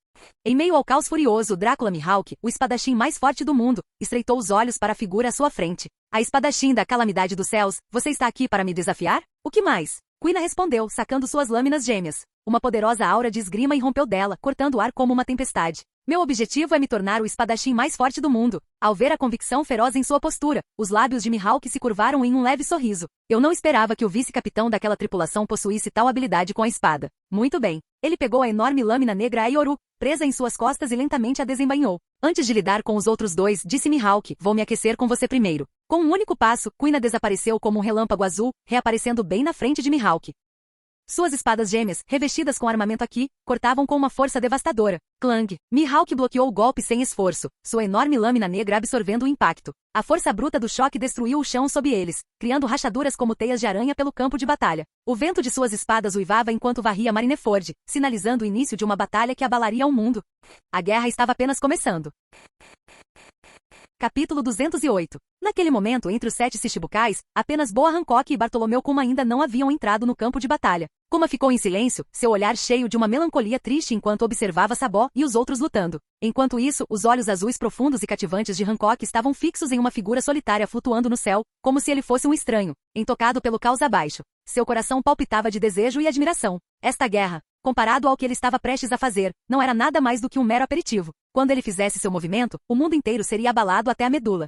Em meio ao caos furioso, Drácula Mihawk, o espadachim mais forte do mundo, estreitou os olhos para a figura à sua frente. A espadachim da calamidade dos céus, você está aqui para me desafiar? O que mais? Kuina respondeu, sacando suas lâminas gêmeas. Uma poderosa aura de esgrima irrompeu dela, cortando o ar como uma tempestade. Meu objetivo é me tornar o espadachim mais forte do mundo. Ao ver a convicção feroz em sua postura, os lábios de Mihawk se curvaram em um leve sorriso. Eu não esperava que o vice-capitão daquela tripulação possuísse tal habilidade com a espada. Muito bem. Ele pegou a enorme lâmina negra Aioru, presa em suas costas e lentamente a desembainhou. Antes de lidar com os outros dois, disse Mihawk, vou me aquecer com você primeiro. Com um único passo, Kuina desapareceu como um relâmpago azul, reaparecendo bem na frente de Mihawk. Suas espadas gêmeas, revestidas com armamento Aki, cortavam com uma força devastadora. Clang! Mihawk bloqueou o golpe sem esforço, sua enorme lâmina negra absorvendo o impacto. A força bruta do choque destruiu o chão sob eles, criando rachaduras como teias de aranha pelo campo de batalha. O vento de suas espadas uivava enquanto varria Marineford, sinalizando o início de uma batalha que abalaria o mundo. A guerra estava apenas começando. Capítulo 208. Naquele momento, entre os 7 Shichibukais, apenas Boa Hancock e Bartolomeu Kuma ainda não haviam entrado no campo de batalha. Kuma ficou em silêncio, seu olhar cheio de uma melancolia triste enquanto observava Sabó e os outros lutando. Enquanto isso, os olhos azuis profundos e cativantes de Hancock estavam fixos em uma figura solitária flutuando no céu, como se ele fosse um estranho, intocado pelo caos abaixo. Seu coração palpitava de desejo e admiração. Esta guerra, comparado ao que ele estava prestes a fazer, não era nada mais do que um mero aperitivo. Quando ele fizesse seu movimento, o mundo inteiro seria abalado até a medula.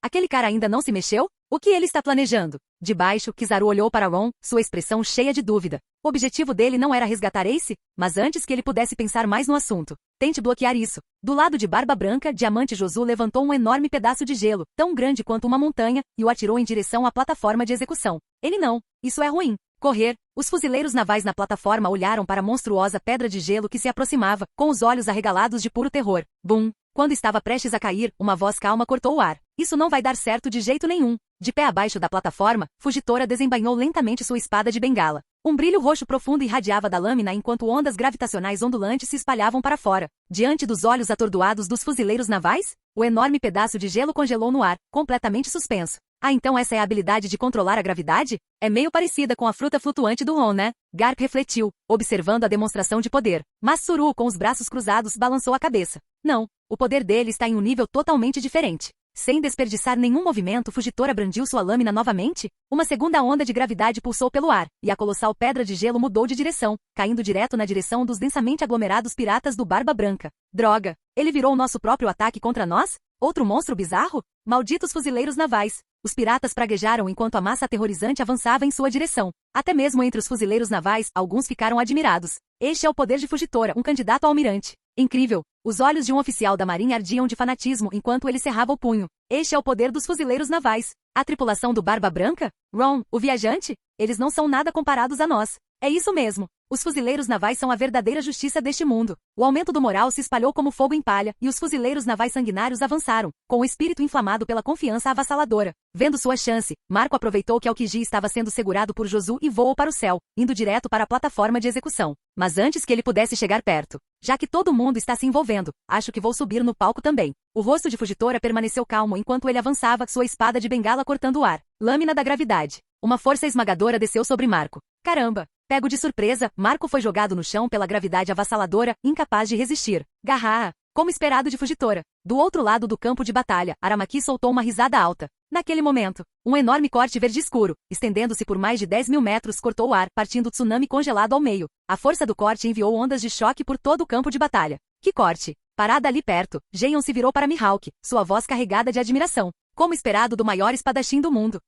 Aquele cara ainda não se mexeu? O que ele está planejando? De baixo, Kizaru olhou para Ron, sua expressão cheia de dúvida. O objetivo dele não era resgatar Ace, mas antes que ele pudesse pensar mais no assunto. Tente bloquear isso. Do lado de Barba Branca, Diamante Josu levantou um enorme pedaço de gelo, tão grande quanto uma montanha, e o atirou em direção à plataforma de execução. Ele não. Isso é ruim. Correr. Os fuzileiros navais na plataforma olharam para a monstruosa pedra de gelo que se aproximava, com os olhos arregalados de puro terror. Bum! Quando estava prestes a cair, uma voz calma cortou o ar. Isso não vai dar certo de jeito nenhum. De pé abaixo da plataforma, Fugitora desembainhou lentamente sua espada de bengala. Um brilho roxo profundo irradiava da lâmina enquanto ondas gravitacionais ondulantes se espalhavam para fora. Diante dos olhos atordoados dos fuzileiros navais, o enorme pedaço de gelo congelou no ar, completamente suspenso. Ah, então essa é a habilidade de controlar a gravidade? É meio parecida com a fruta flutuante do Ron, né? Garp refletiu, observando a demonstração de poder. Mas Suru, com os braços cruzados, balançou a cabeça. Não, o poder dele está em um nível totalmente diferente. Sem desperdiçar nenhum movimento, Fugitora brandiu sua lâmina novamente. Uma segunda onda de gravidade pulsou pelo ar, e a colossal pedra de gelo mudou de direção, caindo direto na direção dos densamente aglomerados piratas do Barba Branca. Droga! Ele virou o nosso próprio ataque contra nós? Outro monstro bizarro? Malditos fuzileiros navais! Os piratas praguejaram enquanto a massa aterrorizante avançava em sua direção. Até mesmo entre os fuzileiros navais, alguns ficaram admirados. Este é o poder de Fugitora, um candidato a almirante. Incrível! Os olhos de um oficial da marinha ardiam de fanatismo enquanto ele cerrava o punho. Este é o poder dos fuzileiros navais. A tripulação do Barba Branca? Ron, o viajante? Eles não são nada comparados a nós. É isso mesmo. Os fuzileiros navais são a verdadeira justiça deste mundo. O aumento do moral se espalhou como fogo em palha, e os fuzileiros navais sanguinários avançaram, com o espírito inflamado pela confiança avassaladora. Vendo sua chance, Marco aproveitou que Aokiji estava sendo segurado por Josu e voou para o céu, indo direto para a plataforma de execução. Mas antes que ele pudesse chegar perto, já que todo mundo está se envolvendo, acho que vou subir no palco também. O rosto de Fugitora permaneceu calmo enquanto ele avançava, sua espada de bengala cortando o ar. Lâmina da gravidade. Uma força esmagadora desceu sobre Marco. Caramba! Pego de surpresa, Marco foi jogado no chão pela gravidade avassaladora, incapaz de resistir. Garra! Como esperado de Fugitora. Do outro lado do campo de batalha, Aramaki soltou uma risada alta. Naquele momento, um enorme corte verde escuro, estendendo-se por mais de 10.000 metros, cortou o ar, partindo o tsunami congelado ao meio. A força do corte enviou ondas de choque por todo o campo de batalha. Que corte! Parada ali perto, Jeon se virou para Mihawk, sua voz carregada de admiração. Como esperado do maior espadachim do mundo.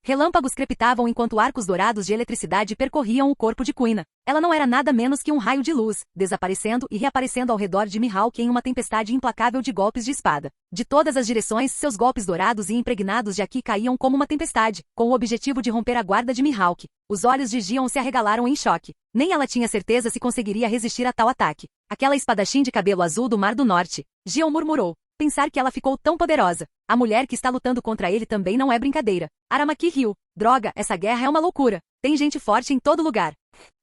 Relâmpagos crepitavam enquanto arcos dourados de eletricidade percorriam o corpo de Kuina. Ela não era nada menos que um raio de luz, desaparecendo e reaparecendo ao redor de Mihawk em uma tempestade implacável de golpes de espada. De todas as direções, seus golpes dourados e impregnados de Aki caíam como uma tempestade, com o objetivo de romper a guarda de Mihawk. Os olhos de Jeon se arregalaram em choque. Nem ela tinha certeza se conseguiria resistir a tal ataque. Aquela espadachim de cabelo azul do Mar do Norte. Jeon murmurou. Pensar que ela ficou tão poderosa. A mulher que está lutando contra ele também não é brincadeira. Aramaki riu. Droga, essa guerra é uma loucura. Tem gente forte em todo lugar.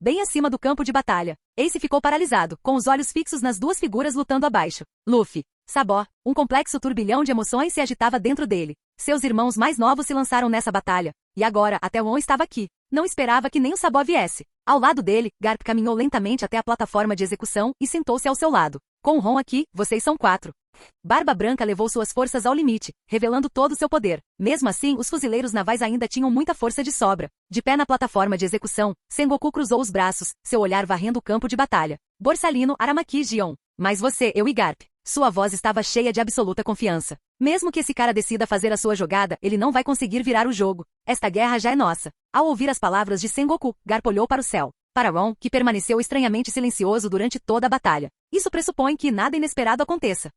Bem acima do campo de batalha, Ace ficou paralisado, com os olhos fixos nas duas figuras lutando abaixo. Luffy. Sabó. Um complexo turbilhão de emoções se agitava dentro dele. Seus irmãos mais novos se lançaram nessa batalha. E agora, até Ron estava aqui. Não esperava que nem o Sabó viesse. Ao lado dele, Garp caminhou lentamente até a plataforma de execução e sentou-se ao seu lado. Com o Ron aqui, vocês são 4. Barba Branca levou suas forças ao limite, revelando todo o seu poder. Mesmo assim, os fuzileiros navais ainda tinham muita força de sobra. De pé na plataforma de execução, Sengoku cruzou os braços, seu olhar varrendo o campo de batalha. Borsalino, Aramaki e Gion. Mas você, eu e Garp. Sua voz estava cheia de absoluta confiança. Mesmo que esse cara decida fazer a sua jogada, ele não vai conseguir virar o jogo. Esta guerra já é nossa. Ao ouvir as palavras de Sengoku, Garp olhou para o céu. Para Ron, que permaneceu estranhamente silencioso durante toda a batalha. Isso pressupõe que nada inesperado aconteça.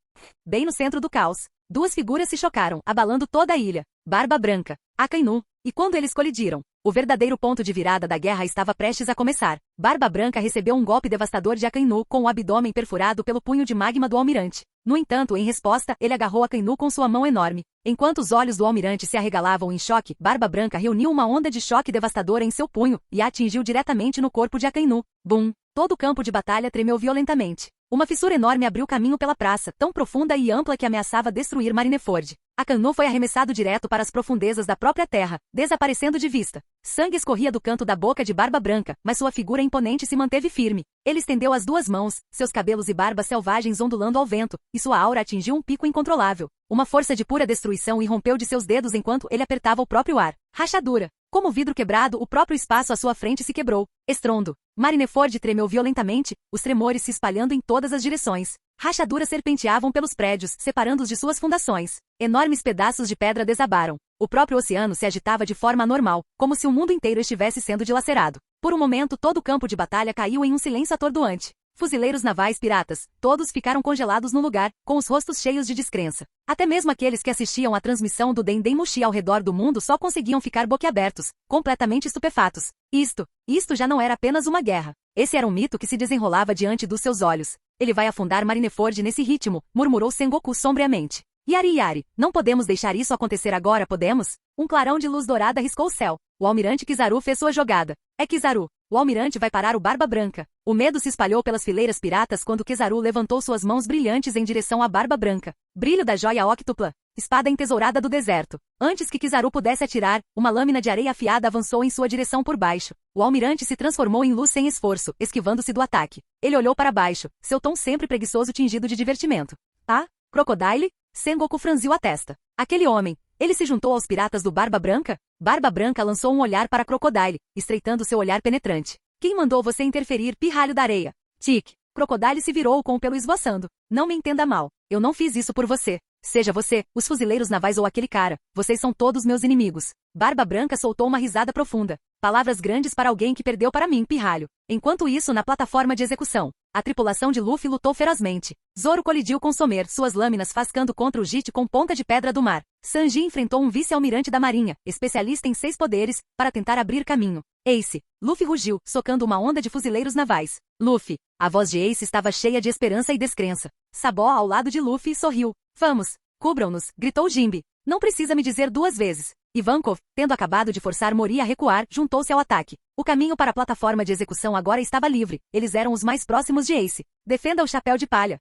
Bem no centro do caos, duas figuras se chocaram, abalando toda a ilha. Barba Branca, Akainu. E quando eles colidiram, o verdadeiro ponto de virada da guerra estava prestes a começar. Barba Branca recebeu um golpe devastador de Akainu com o abdômen perfurado pelo punho de magma do almirante. No entanto, em resposta, ele agarrou Akainu com sua mão enorme. Enquanto os olhos do almirante se arregalavam em choque, Barba Branca reuniu uma onda de choque devastadora em seu punho e a atingiu diretamente no corpo de Akainu. Bum! Todo o campo de batalha tremeu violentamente. Uma fissura enorme abriu caminho pela praça, tão profunda e ampla que ameaçava destruir Marineford. Akainu foi arremessado direto para as profundezas da própria terra, desaparecendo de vista. Sangue escorria do canto da boca de Barba Branca, mas sua figura imponente se manteve firme. Ele estendeu as duas mãos, seus cabelos e barbas selvagens ondulando ao vento, e sua aura atingiu um pico incontrolável. Uma força de pura destruição irrompeu de seus dedos enquanto ele apertava o próprio ar. Rachadura. Como vidro quebrado, o próprio espaço à sua frente se quebrou. Estrondo. Marineford tremeu violentamente, os tremores se espalhando em todas as direções. Rachaduras serpenteavam pelos prédios, separando-os de suas fundações. Enormes pedaços de pedra desabaram. O próprio oceano se agitava de forma anormal, como se o mundo inteiro estivesse sendo dilacerado. Por um momento todo o campo de batalha caiu em um silêncio atordoante. Fuzileiros navais piratas, todos ficaram congelados no lugar, com os rostos cheios de descrença. Até mesmo aqueles que assistiam à transmissão do Dendemushi ao redor do mundo só conseguiam ficar boquiabertos, completamente estupefatos. Isto já não era apenas uma guerra. Esse era um mito que se desenrolava diante dos seus olhos. Ele vai afundar Marineford nesse ritmo, murmurou Sengoku sombriamente. Yari, não podemos deixar isso acontecer agora, podemos? Um clarão de luz dourada riscou o céu. O almirante Kizaru fez sua jogada. É Kizaru. O almirante vai parar o Barba Branca. O medo se espalhou pelas fileiras piratas quando Kizaru levantou suas mãos brilhantes em direção à Barba Branca. Brilho da joia óctupla. Espada entesourada do deserto. Antes que Kizaru pudesse atirar, uma lâmina de areia afiada avançou em sua direção por baixo. O almirante se transformou em luz sem esforço, esquivando-se do ataque. Ele olhou para baixo, seu tom sempre preguiçoso tingido de divertimento. Ah, Crocodile? Sengoku franziu a testa. Aquele homem, ele se juntou aos piratas do Barba Branca? Barba Branca lançou um olhar para Crocodile, estreitando seu olhar penetrante. Quem mandou você interferir, pirralho da areia? Tic. Crocodile se virou com o pelo esvoaçando. Não me entenda mal. Eu não fiz isso por você. Seja você, os fuzileiros navais ou aquele cara. Vocês são todos meus inimigos. Barba Branca soltou uma risada profunda. Palavras grandes para alguém que perdeu para mim, pirralho. Enquanto isso, na plataforma de execução, a tripulação de Luffy lutou ferozmente. Zoro colidiu com Somer, suas lâminas fascando contra o Jit com ponta de pedra do mar. Sanji enfrentou um vice-almirante da marinha, especialista em 6 poderes, para tentar abrir caminho. Ace. Luffy rugiu, socando uma onda de fuzileiros navais. Luffy. A voz de Ace estava cheia de esperança e descrença. Sabó ao lado de Luffy sorriu. Vamos. Cubram-nos, gritou Jinbe. Não precisa me dizer 2 vezes. Ivankov, tendo acabado de forçar Mori a recuar, juntou-se ao ataque. O caminho para a plataforma de execução agora estava livre. Eles eram os mais próximos de Ace. Defenda o chapéu de palha.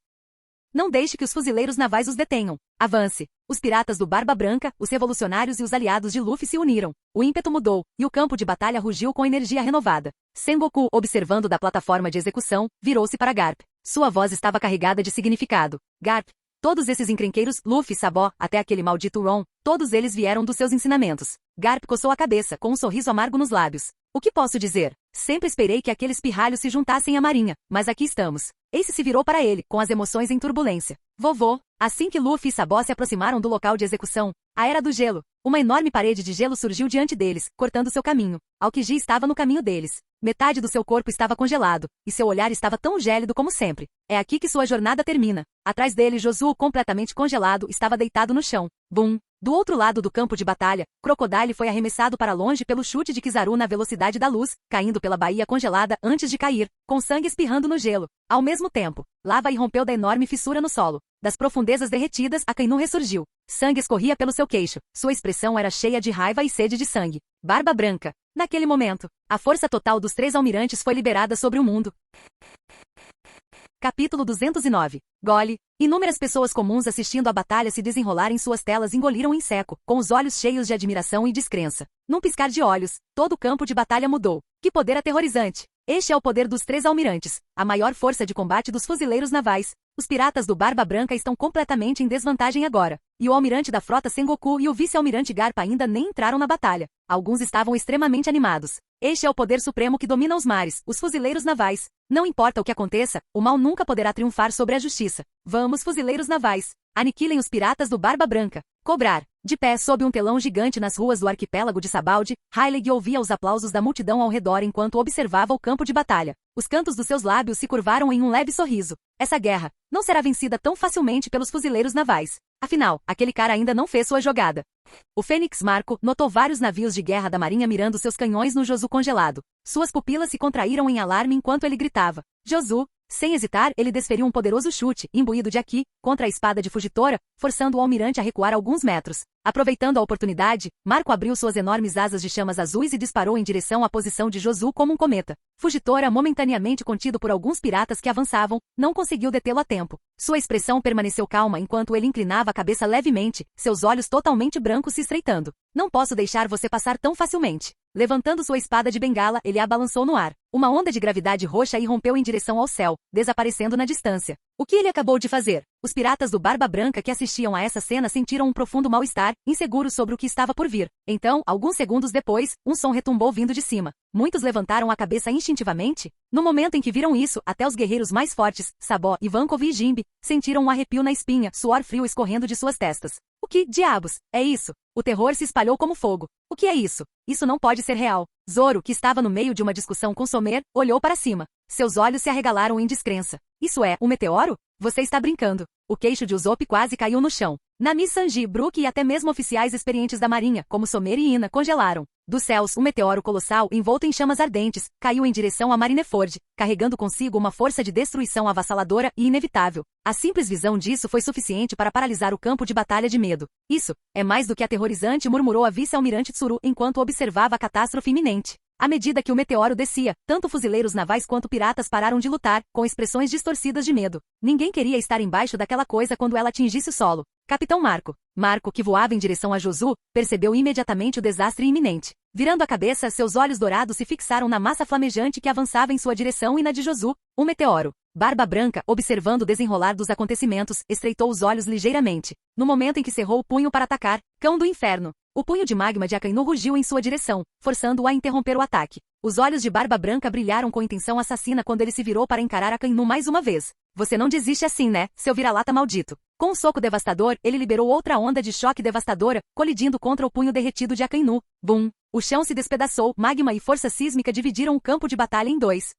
Não deixe que os fuzileiros navais os detenham. Avance. Os piratas do Barba Branca, os revolucionários e os aliados de Luffy se uniram. O ímpeto mudou, e o campo de batalha rugiu com energia renovada. Sengoku, observando da plataforma de execução, virou-se para Garp. Sua voz estava carregada de significado. Garp. Todos esses encrenqueiros, Luffy, Sabó, até aquele maldito Ron, todos eles vieram dos seus ensinamentos. Garp coçou a cabeça, com um sorriso amargo nos lábios. O que posso dizer? Sempre esperei que aqueles pirralhos se juntassem à marinha, mas aqui estamos. Ace se virou para ele, com as emoções em turbulência. Vovô, assim que Luffy e Sabó se aproximaram do local de execução, a Era do Gelo, uma enorme parede de gelo surgiu diante deles, cortando seu caminho. Aokiji estava no caminho deles. Metade do seu corpo estava congelado, e seu olhar estava tão gélido como sempre. É aqui que sua jornada termina. Atrás dele, Josuo, completamente congelado, estava deitado no chão. Bum! Do outro lado do campo de batalha, Crocodile foi arremessado para longe pelo chute de Kizaru na velocidade da luz, caindo pela baía congelada antes de cair, com sangue espirrando no gelo. Ao mesmo tempo, lava irrompeu da enorme fissura no solo. Das profundezas derretidas, Akainu ressurgiu. Sangue escorria pelo seu queixo. Sua expressão era cheia de raiva e sede de sangue. Barba Branca. Naquele momento, a força total dos 3 almirantes foi liberada sobre o mundo. Capítulo 209. Gole. Inúmeras pessoas comuns assistindo a batalha se desenrolar em suas telas engoliram em seco, com os olhos cheios de admiração e descrença. Num piscar de olhos, todo o campo de batalha mudou. Que poder aterrorizante! Este é o poder dos 3 almirantes, a maior força de combate dos fuzileiros navais. Os piratas do Barba Branca estão completamente em desvantagem agora, e o almirante da frota Sengoku e o vice-almirante Garp ainda nem entraram na batalha. Alguns estavam extremamente animados. Este é o poder supremo que domina os mares, os fuzileiros navais. Não importa o que aconteça, o mal nunca poderá triunfar sobre a justiça. Vamos, fuzileiros navais. Aniquilem os piratas do Barba Branca. Cobrar. De pé sob um telão gigante nas ruas do arquipélago de Sabaldi, Hyleg ouvia os aplausos da multidão ao redor enquanto observava o campo de batalha. Os cantos dos seus lábios se curvaram em um leve sorriso. Essa guerra não será vencida tão facilmente pelos fuzileiros navais. Afinal, aquele cara ainda não fez sua jogada. O Fênix Marco notou vários navios de guerra da marinha mirando seus canhões no Josu congelado. Suas pupilas se contraíram em alarme enquanto ele gritava. Josu! Sem hesitar, ele desferiu um poderoso chute, imbuído de Aki, contra a espada de Fugitora, forçando o almirante a recuar alguns metros. Aproveitando a oportunidade, Marco abriu suas enormes asas de chamas azuis e disparou em direção à posição de Josu como um cometa. Fugitora, momentaneamente contido por alguns piratas que avançavam, não conseguiu detê-lo a tempo. Sua expressão permaneceu calma enquanto ele inclinava a cabeça levemente, seus olhos totalmente brancos se estreitando. Não posso deixar você passar tão facilmente. Levantando sua espada de bengala, ele a balançou no ar. Uma onda de gravidade roxa irrompeu em direção ao céu, desaparecendo na distância. O que ele acabou de fazer? Os piratas do Barba Branca que assistiam a essa cena sentiram um profundo mal-estar, inseguros sobre o que estava por vir. Então, alguns segundos depois, um som retumbou vindo de cima. Muitos levantaram a cabeça instintivamente. No momento em que viram isso, até os guerreiros mais fortes, Sabó, Ivankov e Jimbe, sentiram um arrepio na espinha, suor frio escorrendo de suas testas. O que, diabos, é isso? O terror se espalhou como fogo. O que é isso? Isso não pode ser real. Zoro, que estava no meio de uma discussão com Somer, olhou para cima. Seus olhos se arregalaram em descrença. Isso é um meteoro? Você está brincando. O queixo de Usopp quase caiu no chão. Nami, Sanji, Brook e até mesmo oficiais experientes da marinha, como Somer e Ina, congelaram. Dos céus, um meteoro colossal, envolto em chamas ardentes, caiu em direção a Marineford, carregando consigo uma força de destruição avassaladora e inevitável. A simples visão disso foi suficiente para paralisar o campo de batalha de medo. Isso é mais do que aterrorizante, murmurou a vice-almirante Tsuru enquanto observava a catástrofe iminente. À medida que o meteoro descia, tanto fuzileiros navais quanto piratas pararam de lutar, com expressões distorcidas de medo. Ninguém queria estar embaixo daquela coisa quando ela atingisse o solo. Capitão Marco. Marco, que voava em direção a Josu, percebeu imediatamente o desastre iminente. Virando a cabeça, seus olhos dourados se fixaram na massa flamejante que avançava em sua direção e na de Josu, um meteoro. Barba Branca, observando o desenrolar dos acontecimentos, estreitou os olhos ligeiramente. No momento em que cerrou o punho para atacar, cão do inferno. O punho de magma de Akainu rugiu em sua direção, forçando-o a interromper o ataque. Os olhos de Barba Branca brilharam com intenção assassina quando ele se virou para encarar Akainu mais uma vez. Você não desiste assim, né, seu vira-lata maldito? Com um soco devastador, ele liberou outra onda de choque devastadora, colidindo contra o punho derretido de Akainu. Bum! O chão se despedaçou, magma e força sísmica dividiram o campo de batalha em dois.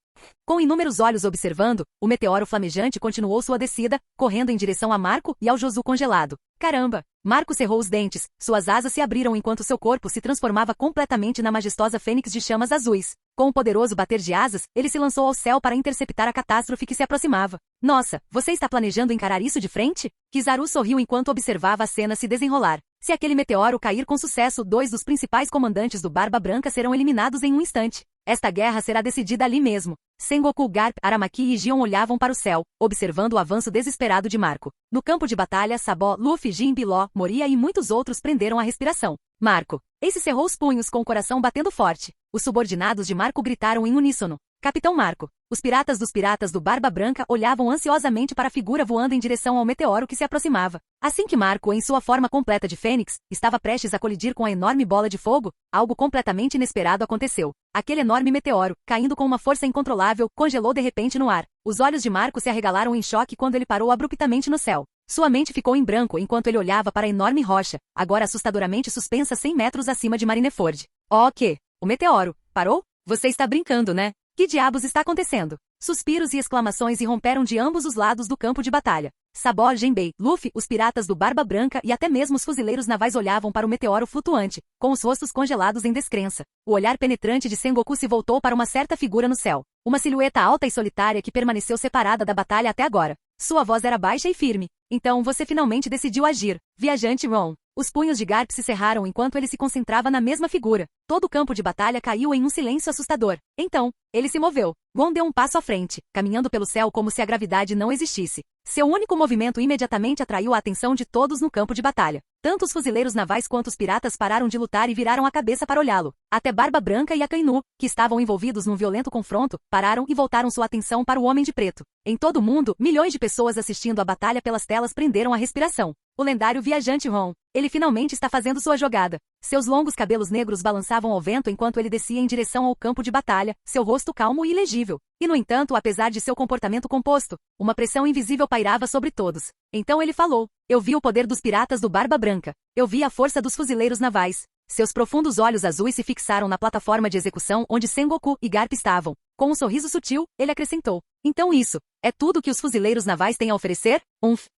Com inúmeros olhos observando, o meteoro flamejante continuou sua descida, correndo em direção a Marco e ao Josu congelado. Caramba! Marco cerrou os dentes, suas asas se abriram enquanto seu corpo se transformava completamente na majestosa fênix de chamas azuis. Com um poderoso bater de asas, ele se lançou ao céu para interceptar a catástrofe que se aproximava. Nossa, você está planejando encarar isso de frente? Kizaru sorriu enquanto observava a cena se desenrolar. Se aquele meteoro cair com sucesso, 2 dos principais comandantes do Barba Branca serão eliminados em um instante. Esta guerra será decidida ali mesmo. Sengoku, Garp, Aramaki e Gion olhavam para o céu, observando o avanço desesperado de Marco. No campo de batalha, Sabó, Luffy, Jinbe, Law, Moria e muitos outros prenderam a respiração. Marco. Ace cerrou os punhos com o coração batendo forte. Os subordinados de Marco gritaram em uníssono. Capitão Marco. Os piratas dos piratas do Barba Branca olhavam ansiosamente para a figura voando em direção ao meteoro que se aproximava. Assim que Marco, em sua forma completa de fênix, estava prestes a colidir com a enorme bola de fogo, algo completamente inesperado aconteceu. Aquele enorme meteoro, caindo com uma força incontrolável, congelou de repente no ar. Os olhos de Marco se arregalaram em choque quando ele parou abruptamente no céu. Sua mente ficou em branco enquanto ele olhava para a enorme rocha, agora assustadoramente suspensa 100 metros acima de Marineford. Oh, que? O meteoro parou? Você está brincando, né? Que diabos está acontecendo? Suspiros e exclamações irromperam de ambos os lados do campo de batalha. Sabó, Jinbei, Luffy, os piratas do Barba Branca e até mesmo os fuzileiros navais olhavam para o meteoro flutuante, com os rostos congelados em descrença. O olhar penetrante de Sengoku se voltou para uma certa figura no céu. Uma silhueta alta e solitária que permaneceu separada da batalha até agora. Sua voz era baixa e firme. Então você finalmente decidiu agir, viajante Ron. Os punhos de Garp se cerraram enquanto ele se concentrava na mesma figura. Todo o campo de batalha caiu em um silêncio assustador. Então, ele se moveu. Gon deu um passo à frente, caminhando pelo céu como se a gravidade não existisse. Seu único movimento imediatamente atraiu a atenção de todos no campo de batalha. Tanto os fuzileiros navais quanto os piratas pararam de lutar e viraram a cabeça para olhá-lo. Até Barba Branca e Akainu, que estavam envolvidos num violento confronto, pararam e voltaram sua atenção para o Homem de Preto. Em todo o mundo, milhões de pessoas assistindo a batalha pelas telas prenderam a respiração. O lendário viajante Ron. Ele finalmente está fazendo sua jogada. Seus longos cabelos negros balançavam ao vento enquanto ele descia em direção ao campo de batalha, seu rosto calmo e ilegível. E no entanto, apesar de seu comportamento composto, uma pressão invisível pairava sobre todos. Então ele falou. Eu vi o poder dos piratas do Barba Branca. Eu vi a força dos fuzileiros navais. Seus profundos olhos azuis se fixaram na plataforma de execução onde Sengoku e Garp estavam. Com um sorriso sutil, ele acrescentou. Então isso, é tudo que os fuzileiros navais têm a oferecer?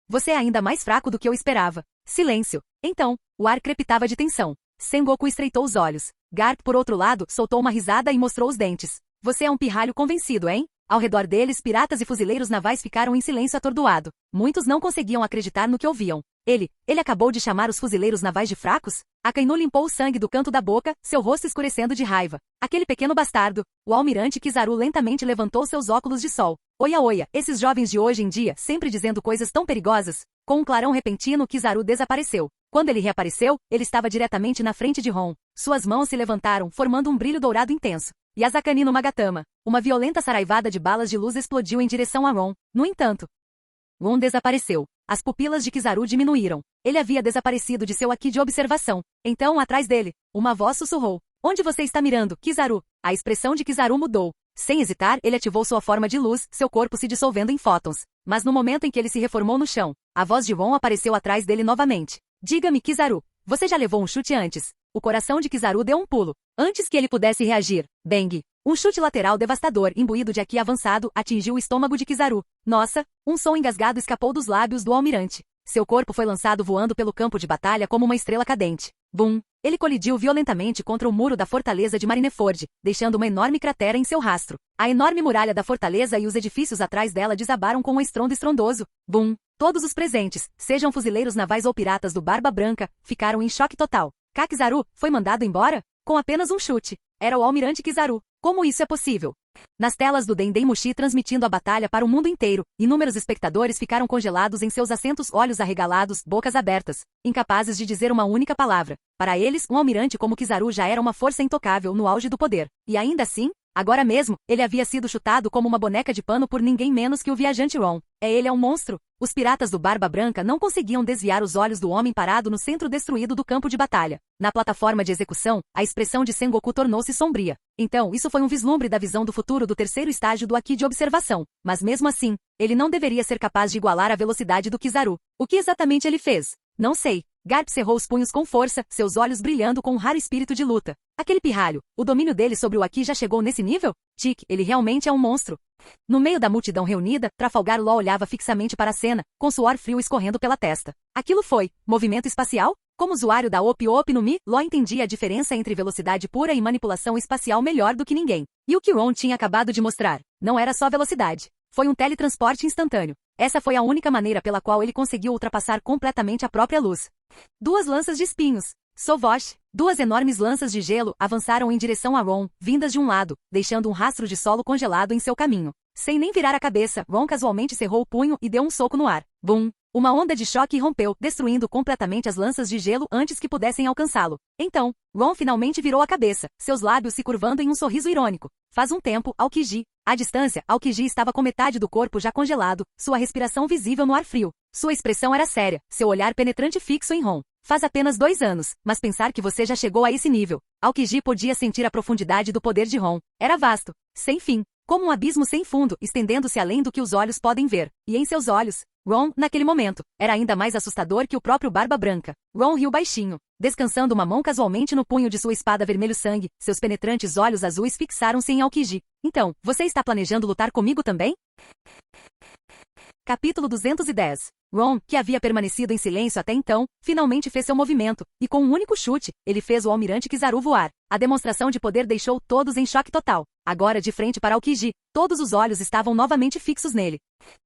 Você é ainda mais fraco do que eu esperava. Silêncio. Então, o ar crepitava de tensão. Sengoku estreitou os olhos. Garp, por outro lado, soltou uma risada e mostrou os dentes. Você é um pirralho convencido, hein? Ao redor deles, piratas e fuzileiros navais ficaram em silêncio atordoado. Muitos não conseguiam acreditar no que ouviam. Ele acabou de chamar os fuzileiros navais de fracos? Akainu limpou o sangue do canto da boca, seu rosto escurecendo de raiva. Aquele pequeno bastardo. O almirante Kizaru lentamente levantou seus óculos de sol. Oia, oia, esses jovens de hoje em dia, sempre dizendo coisas tão perigosas. Com um clarão repentino, Kizaru desapareceu. Quando ele reapareceu, ele estava diretamente na frente de Ron. Suas mãos se levantaram, formando um brilho dourado intenso. e Azakani no Magatama. Uma violenta saraivada de balas de luz explodiu em direção a Ron. No entanto, Ron desapareceu. As pupilas de Kizaru diminuíram. Ele havia desaparecido de seu Aki de observação. Então, atrás dele, uma voz sussurrou. Onde você está mirando, Kizaru? A expressão de Kizaru mudou. Sem hesitar, ele ativou sua forma de luz, seu corpo se dissolvendo em fótons. Mas no momento em que ele se reformou no chão, a voz de Ron apareceu atrás dele novamente. Diga-me, Kizaru, você já levou um chute antes? O coração de Kizaru deu um pulo. Antes que ele pudesse reagir, bang! Um chute lateral devastador, imbuído de Aki avançado, atingiu o estômago de Kizaru. Nossa! Um som engasgado escapou dos lábios do almirante. Seu corpo foi lançado voando pelo campo de batalha como uma estrela cadente. Bum! Ele colidiu violentamente contra o muro da fortaleza de Marineford, deixando uma enorme cratera em seu rastro. A enorme muralha da fortaleza e os edifícios atrás dela desabaram com um estrondo estrondoso. Bum! Todos os presentes, sejam fuzileiros navais ou piratas do Barba Branca, ficaram em choque total. Kizaru foi mandado embora? Com apenas um chute. Era o almirante Kizaru. Como isso é possível? Nas telas do Dendemushi transmitindo a batalha para o mundo inteiro, inúmeros espectadores ficaram congelados em seus assentos, olhos arregalados, bocas abertas, incapazes de dizer uma única palavra. Para eles, um almirante como Kizaru já era uma força intocável no auge do poder. E ainda assim, agora mesmo, ele havia sido chutado como uma boneca de pano por ninguém menos que o viajante Ron. Ele é um monstro? Os piratas do Barba Branca não conseguiam desviar os olhos do homem parado no centro destruído do campo de batalha. Na plataforma de execução, a expressão de Sengoku tornou-se sombria. Então, isso foi um vislumbre da visão do futuro do terceiro estágio do Aki de observação. Mas mesmo assim, ele não deveria ser capaz de igualar a velocidade do Kizaru. O que exatamente ele fez? Não sei. Garp cerrou os punhos com força, seus olhos brilhando com um raro espírito de luta. Aquele pirralho, o domínio dele sobre o Aki já chegou nesse nível? Tic, ele realmente é um monstro. No meio da multidão reunida, Trafalgar Law olhava fixamente para a cena, com suor frio escorrendo pela testa. Aquilo foi movimento espacial? Como usuário da Op no Mi, Law entendia a diferença entre velocidade pura e manipulação espacial melhor do que ninguém. E o que Ron tinha acabado de mostrar não era só velocidade. Foi um teletransporte instantâneo. Essa foi a única maneira pela qual ele conseguiu ultrapassar completamente a própria luz. 2 lanças de espinhos. Sovosh. 2 enormes lanças de gelo avançaram em direção a Ron, vindas de um lado, deixando um rastro de solo congelado em seu caminho. Sem nem virar a cabeça, Ron casualmente cerrou o punho e deu um soco no ar. Bum! Uma onda de choque rompeu, destruindo completamente as lanças de gelo antes que pudessem alcançá-lo. Então, Ron finalmente virou a cabeça, seus lábios se curvando em um sorriso irônico. Faz um tempo, Aokiji. À distância, Aokiji estava com metade do corpo já congelado, sua respiração visível no ar frio. Sua expressão era séria, seu olhar penetrante fixo em Ron. Faz apenas 2 anos, mas pensar que você já chegou a esse nível. Aokiji podia sentir a profundidade do poder de Ron. Era vasto, sem fim, como um abismo sem fundo, estendendo-se além do que os olhos podem ver. E em seus olhos, Ron, naquele momento, era ainda mais assustador que o próprio Barba Branca. Ron riu baixinho, descansando uma mão casualmente no punho de sua espada vermelho-sangue. Seus penetrantes olhos azuis fixaram-se em Aokiji. Então, você está planejando lutar comigo também? Capítulo 210. Ron, que havia permanecido em silêncio até então, finalmente fez seu movimento, e com um único chute, ele fez o almirante Kizaru voar. A demonstração de poder deixou todos em choque total. Agora de frente para Aokiji, todos os olhos estavam novamente fixos nele.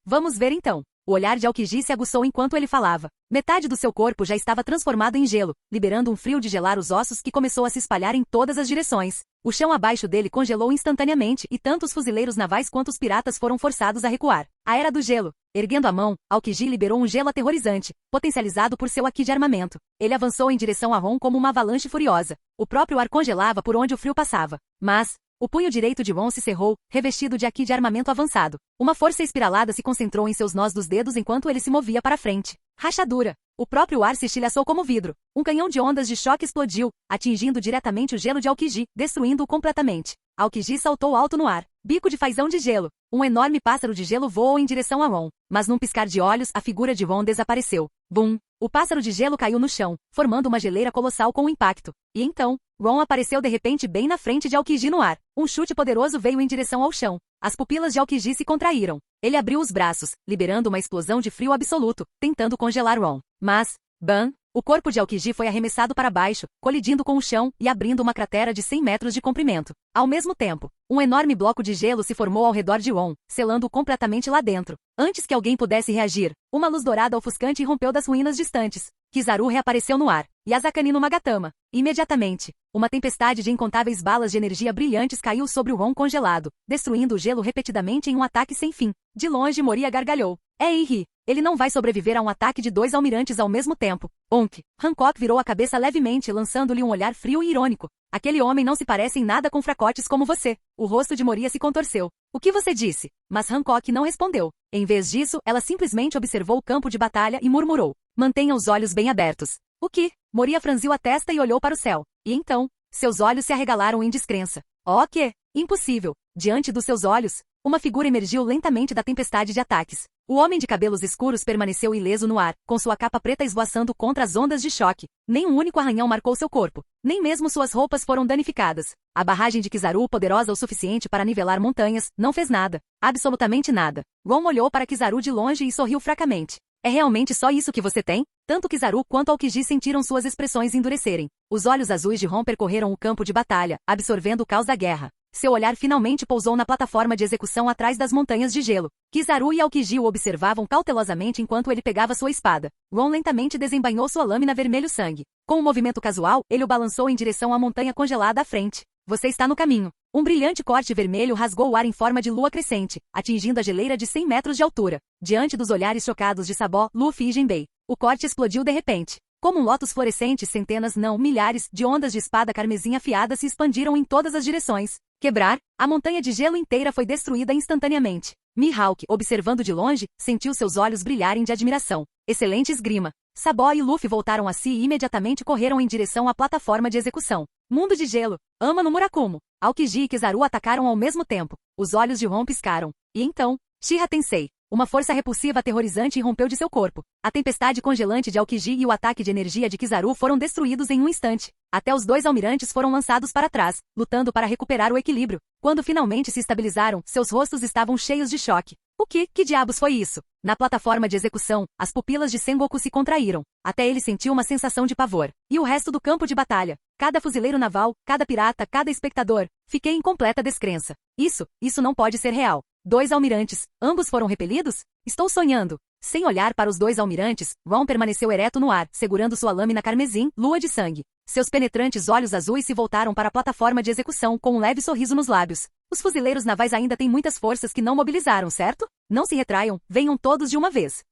Vamos ver então. O olhar de Aokiji se aguçou enquanto ele falava. Metade do seu corpo já estava transformado em gelo, liberando um frio de gelar os ossos que começou a se espalhar em todas as direções. O chão abaixo dele congelou instantaneamente e tanto os fuzileiros navais quanto os piratas foram forçados a recuar. A Era do Gelo. Erguendo a mão, Aokiji liberou um gelo aterrorizante, potencializado por seu Aki de armamento. Ele avançou em direção a Ron como uma avalanche furiosa. O próprio ar congelava por onde o frio passava. Mas o punho direito de Ron se cerrou, revestido de Aki de armamento avançado. Uma força espiralada se concentrou em seus nós dos dedos enquanto ele se movia para frente. Rachadura. O próprio ar se estilhaçou como vidro. Um canhão de ondas de choque explodiu, atingindo diretamente o gelo de Aokiji, destruindo-o completamente. Aokiji saltou alto no ar. Bico de fazão de gelo. Um enorme pássaro de gelo voou em direção a Ron. Mas num piscar de olhos, a figura de Ron desapareceu. Bum! O pássaro de gelo caiu no chão, formando uma geleira colossal com o impacto. E então, Ron apareceu de repente bem na frente de Aokiji no ar. Um chute poderoso veio em direção ao chão. As pupilas de Aokiji se contraíram. Ele abriu os braços, liberando uma explosão de frio absoluto, tentando congelar Ron. Mas, bam! O corpo de Aokiji foi arremessado para baixo, colidindo com o chão e abrindo uma cratera de 100 metros de comprimento. Ao mesmo tempo, um enorme bloco de gelo se formou ao redor de Ron, selando-o completamente lá dentro. Antes que alguém pudesse reagir, uma luz dourada ofuscante irrompeu das ruínas distantes. Kizaru reapareceu no ar, e Azakani no Magatama. Imediatamente, uma tempestade de incontáveis balas de energia brilhantes caiu sobre o Ron congelado, destruindo o gelo repetidamente em um ataque sem fim. De longe Moria gargalhou. Ri. Ele não vai sobreviver a um ataque de 2 almirantes ao mesmo tempo. Onk. Hancock virou a cabeça levemente, lançando-lhe um olhar frio e irônico. Aquele homem não se parece em nada com fracotes como você. O rosto de Moria se contorceu. O que você disse? Mas Hancock não respondeu. Em vez disso, ela simplesmente observou o campo de batalha e murmurou. Mantenha os olhos bem abertos. O que? Moria franziu a testa e olhou para o céu. E então, seus olhos se arregalaram em descrença. Oh, que? Impossível. Diante dos seus olhos, uma figura emergiu lentamente da tempestade de ataques. O homem de cabelos escuros permaneceu ileso no ar, com sua capa preta esvoaçando contra as ondas de choque. Nem um único arranhão marcou seu corpo. Nem mesmo suas roupas foram danificadas. A barragem de Kizaru, poderosa o suficiente para nivelar montanhas, não fez nada. Absolutamente nada. Gon olhou para Kizaru de longe e sorriu fracamente. É realmente só isso que você tem? Tanto Kizaru quanto Aokiji sentiram suas expressões endurecerem. Os olhos azuis de Ron percorreram o campo de batalha, absorvendo o caos da guerra. Seu olhar finalmente pousou na plataforma de execução atrás das montanhas de gelo. Kizaru e Aokiji o observavam cautelosamente enquanto ele pegava sua espada. Ron lentamente desembainhou sua lâmina vermelho-sangue. Com um movimento casual, ele o balançou em direção à montanha congelada à frente. Você está no caminho. Um brilhante corte vermelho rasgou o ar em forma de lua crescente, atingindo a geleira de 100 metros de altura. Diante dos olhares chocados de Sabó, Luffy e Jinbei, o corte explodiu de repente. Como um lótus fluorescente, centenas, não, milhares, de ondas de espada carmesim afiada se expandiram em todas as direções. Quebrar, a montanha de gelo inteira foi destruída instantaneamente. Mihawk, observando de longe, sentiu seus olhos brilharem de admiração. Excelente esgrima. Sabó e Luffy voltaram a si e imediatamente correram em direção à plataforma de execução. Mundo de gelo. Ama no Murakumo. Aokiji e Kizaru atacaram ao mesmo tempo. Os olhos de Ron piscaram. E então, Shira Tensei. Uma força repulsiva aterrorizante irrompeu de seu corpo. A tempestade congelante de Aokiji e o ataque de energia de Kizaru foram destruídos em um instante. Até os 2 almirantes foram lançados para trás, lutando para recuperar o equilíbrio. Quando finalmente se estabilizaram, seus rostos estavam cheios de choque. O que diabos foi isso? Na plataforma de execução, as pupilas de Sengoku se contraíram. Até ele sentiu uma sensação de pavor. E o resto do campo de batalha? Cada fuzileiro naval, cada pirata, cada espectador. Fiquei em completa descrença. Isso não pode ser real. 2 almirantes, ambos foram repelidos? Estou sonhando. Sem olhar para os 2 almirantes, Ron permaneceu ereto no ar, segurando sua lâmina carmesim, lua de sangue. Seus penetrantes olhos azuis se voltaram para a plataforma de execução com um leve sorriso nos lábios. Os fuzileiros navais ainda têm muitas forças que não mobilizaram, certo? Não se retraiam, venham todos de uma vez.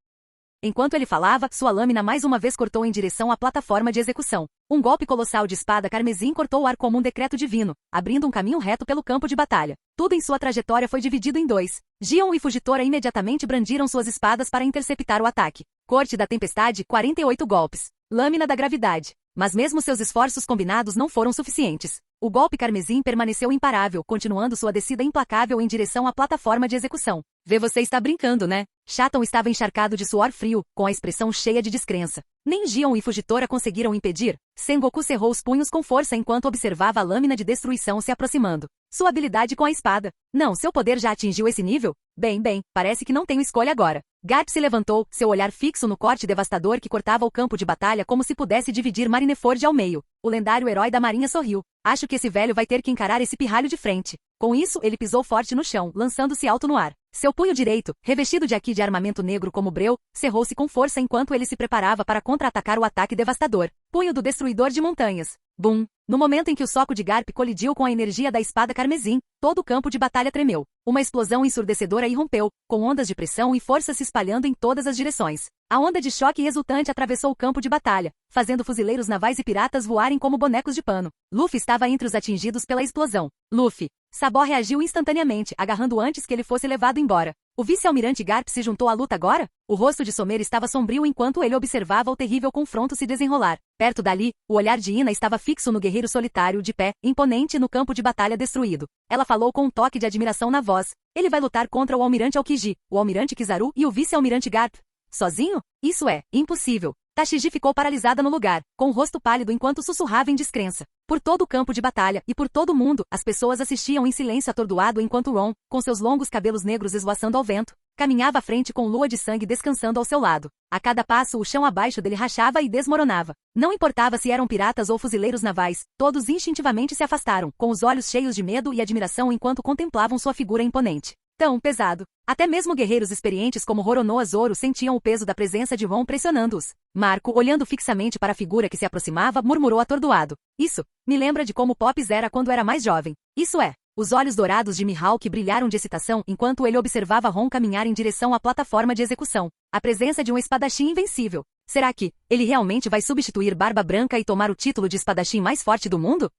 Enquanto ele falava, sua lâmina mais uma vez cortou em direção à plataforma de execução. Um golpe colossal de espada carmesim cortou o ar como um decreto divino, abrindo um caminho reto pelo campo de batalha. Tudo em sua trajetória foi dividido em 2. Gion e Fujitora imediatamente brandiram suas espadas para interceptar o ataque. Corte da tempestade, 48 golpes. Lâmina da gravidade. Mas mesmo seus esforços combinados não foram suficientes. O golpe carmesim permaneceu imparável, continuando sua descida implacável em direção à plataforma de execução. Vê, você está brincando, né? Shaton estava encharcado de suor frio, com a expressão cheia de descrença. Nem Gion e Fujitora conseguiram impedir. Sengoku cerrou os punhos com força enquanto observava a lâmina de destruição se aproximando. Sua habilidade com a espada. Não, seu poder já atingiu esse nível? Bem, parece que não tenho escolha agora. Garp se levantou, seu olhar fixo no corte devastador que cortava o campo de batalha como se pudesse dividir Marineford ao meio. O lendário herói da marinha sorriu. Acho que esse velho vai ter que encarar esse pirralho de frente. Com isso, ele pisou forte no chão, lançando-se alto no ar. Seu punho direito, revestido de armamento negro como breu, cerrou-se com força enquanto ele se preparava para contra-atacar o ataque devastador. Punho do destruidor de montanhas. Bum! No momento em que o soco de Garp colidiu com a energia da espada carmesim, todo o campo de batalha tremeu. Uma explosão ensurdecedora irrompeu, com ondas de pressão e força se espalhando em todas as direções. A onda de choque resultante atravessou o campo de batalha, fazendo fuzileiros navais e piratas voarem como bonecos de pano. Luffy estava entre os atingidos pela explosão. Luffy! Sabó reagiu instantaneamente, agarrando antes que ele fosse levado embora. O vice-almirante Garp se juntou à luta agora? O rosto de Somer estava sombrio enquanto ele observava o terrível confronto se desenrolar. Perto dali, o olhar de Ina estava fixo no guerreiro solitário de pé, imponente no campo de batalha destruído. Ela falou com um toque de admiração na voz. Ele vai lutar contra o almirante Aokiji, o almirante Kizaru e o vice-almirante Garp. Sozinho? Isso é impossível. Tashigi ficou paralisada no lugar, com o rosto pálido enquanto sussurrava em descrença. Por todo o campo de batalha e por todo o mundo, as pessoas assistiam em silêncio atordoado enquanto Ron, com seus longos cabelos negros esvoaçando ao vento, caminhava à frente com lua de sangue descansando ao seu lado. A cada passo, o chão abaixo dele rachava e desmoronava. Não importava se eram piratas ou fuzileiros navais, todos instintivamente se afastaram, com os olhos cheios de medo e admiração enquanto contemplavam sua figura imponente. Tão pesado. Até mesmo guerreiros experientes como Roronoa Zoro sentiam o peso da presença de Ron pressionando-os. Marco, olhando fixamente para a figura que se aproximava, murmurou atordoado. Isso me lembra de como Pops era quando era mais jovem. Isso é Os olhos dourados de Mihawk brilharam de excitação enquanto ele observava Ron caminhar em direção à plataforma de execução. A presença de um espadachim invencível. Será que ele realmente vai substituir Barba Branca e tomar o título de espadachim mais forte do mundo?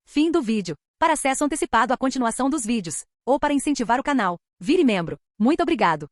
Fim do vídeo. Para acesso antecipado à continuação dos vídeos, ou para incentivar o canal, vire membro. Muito obrigado.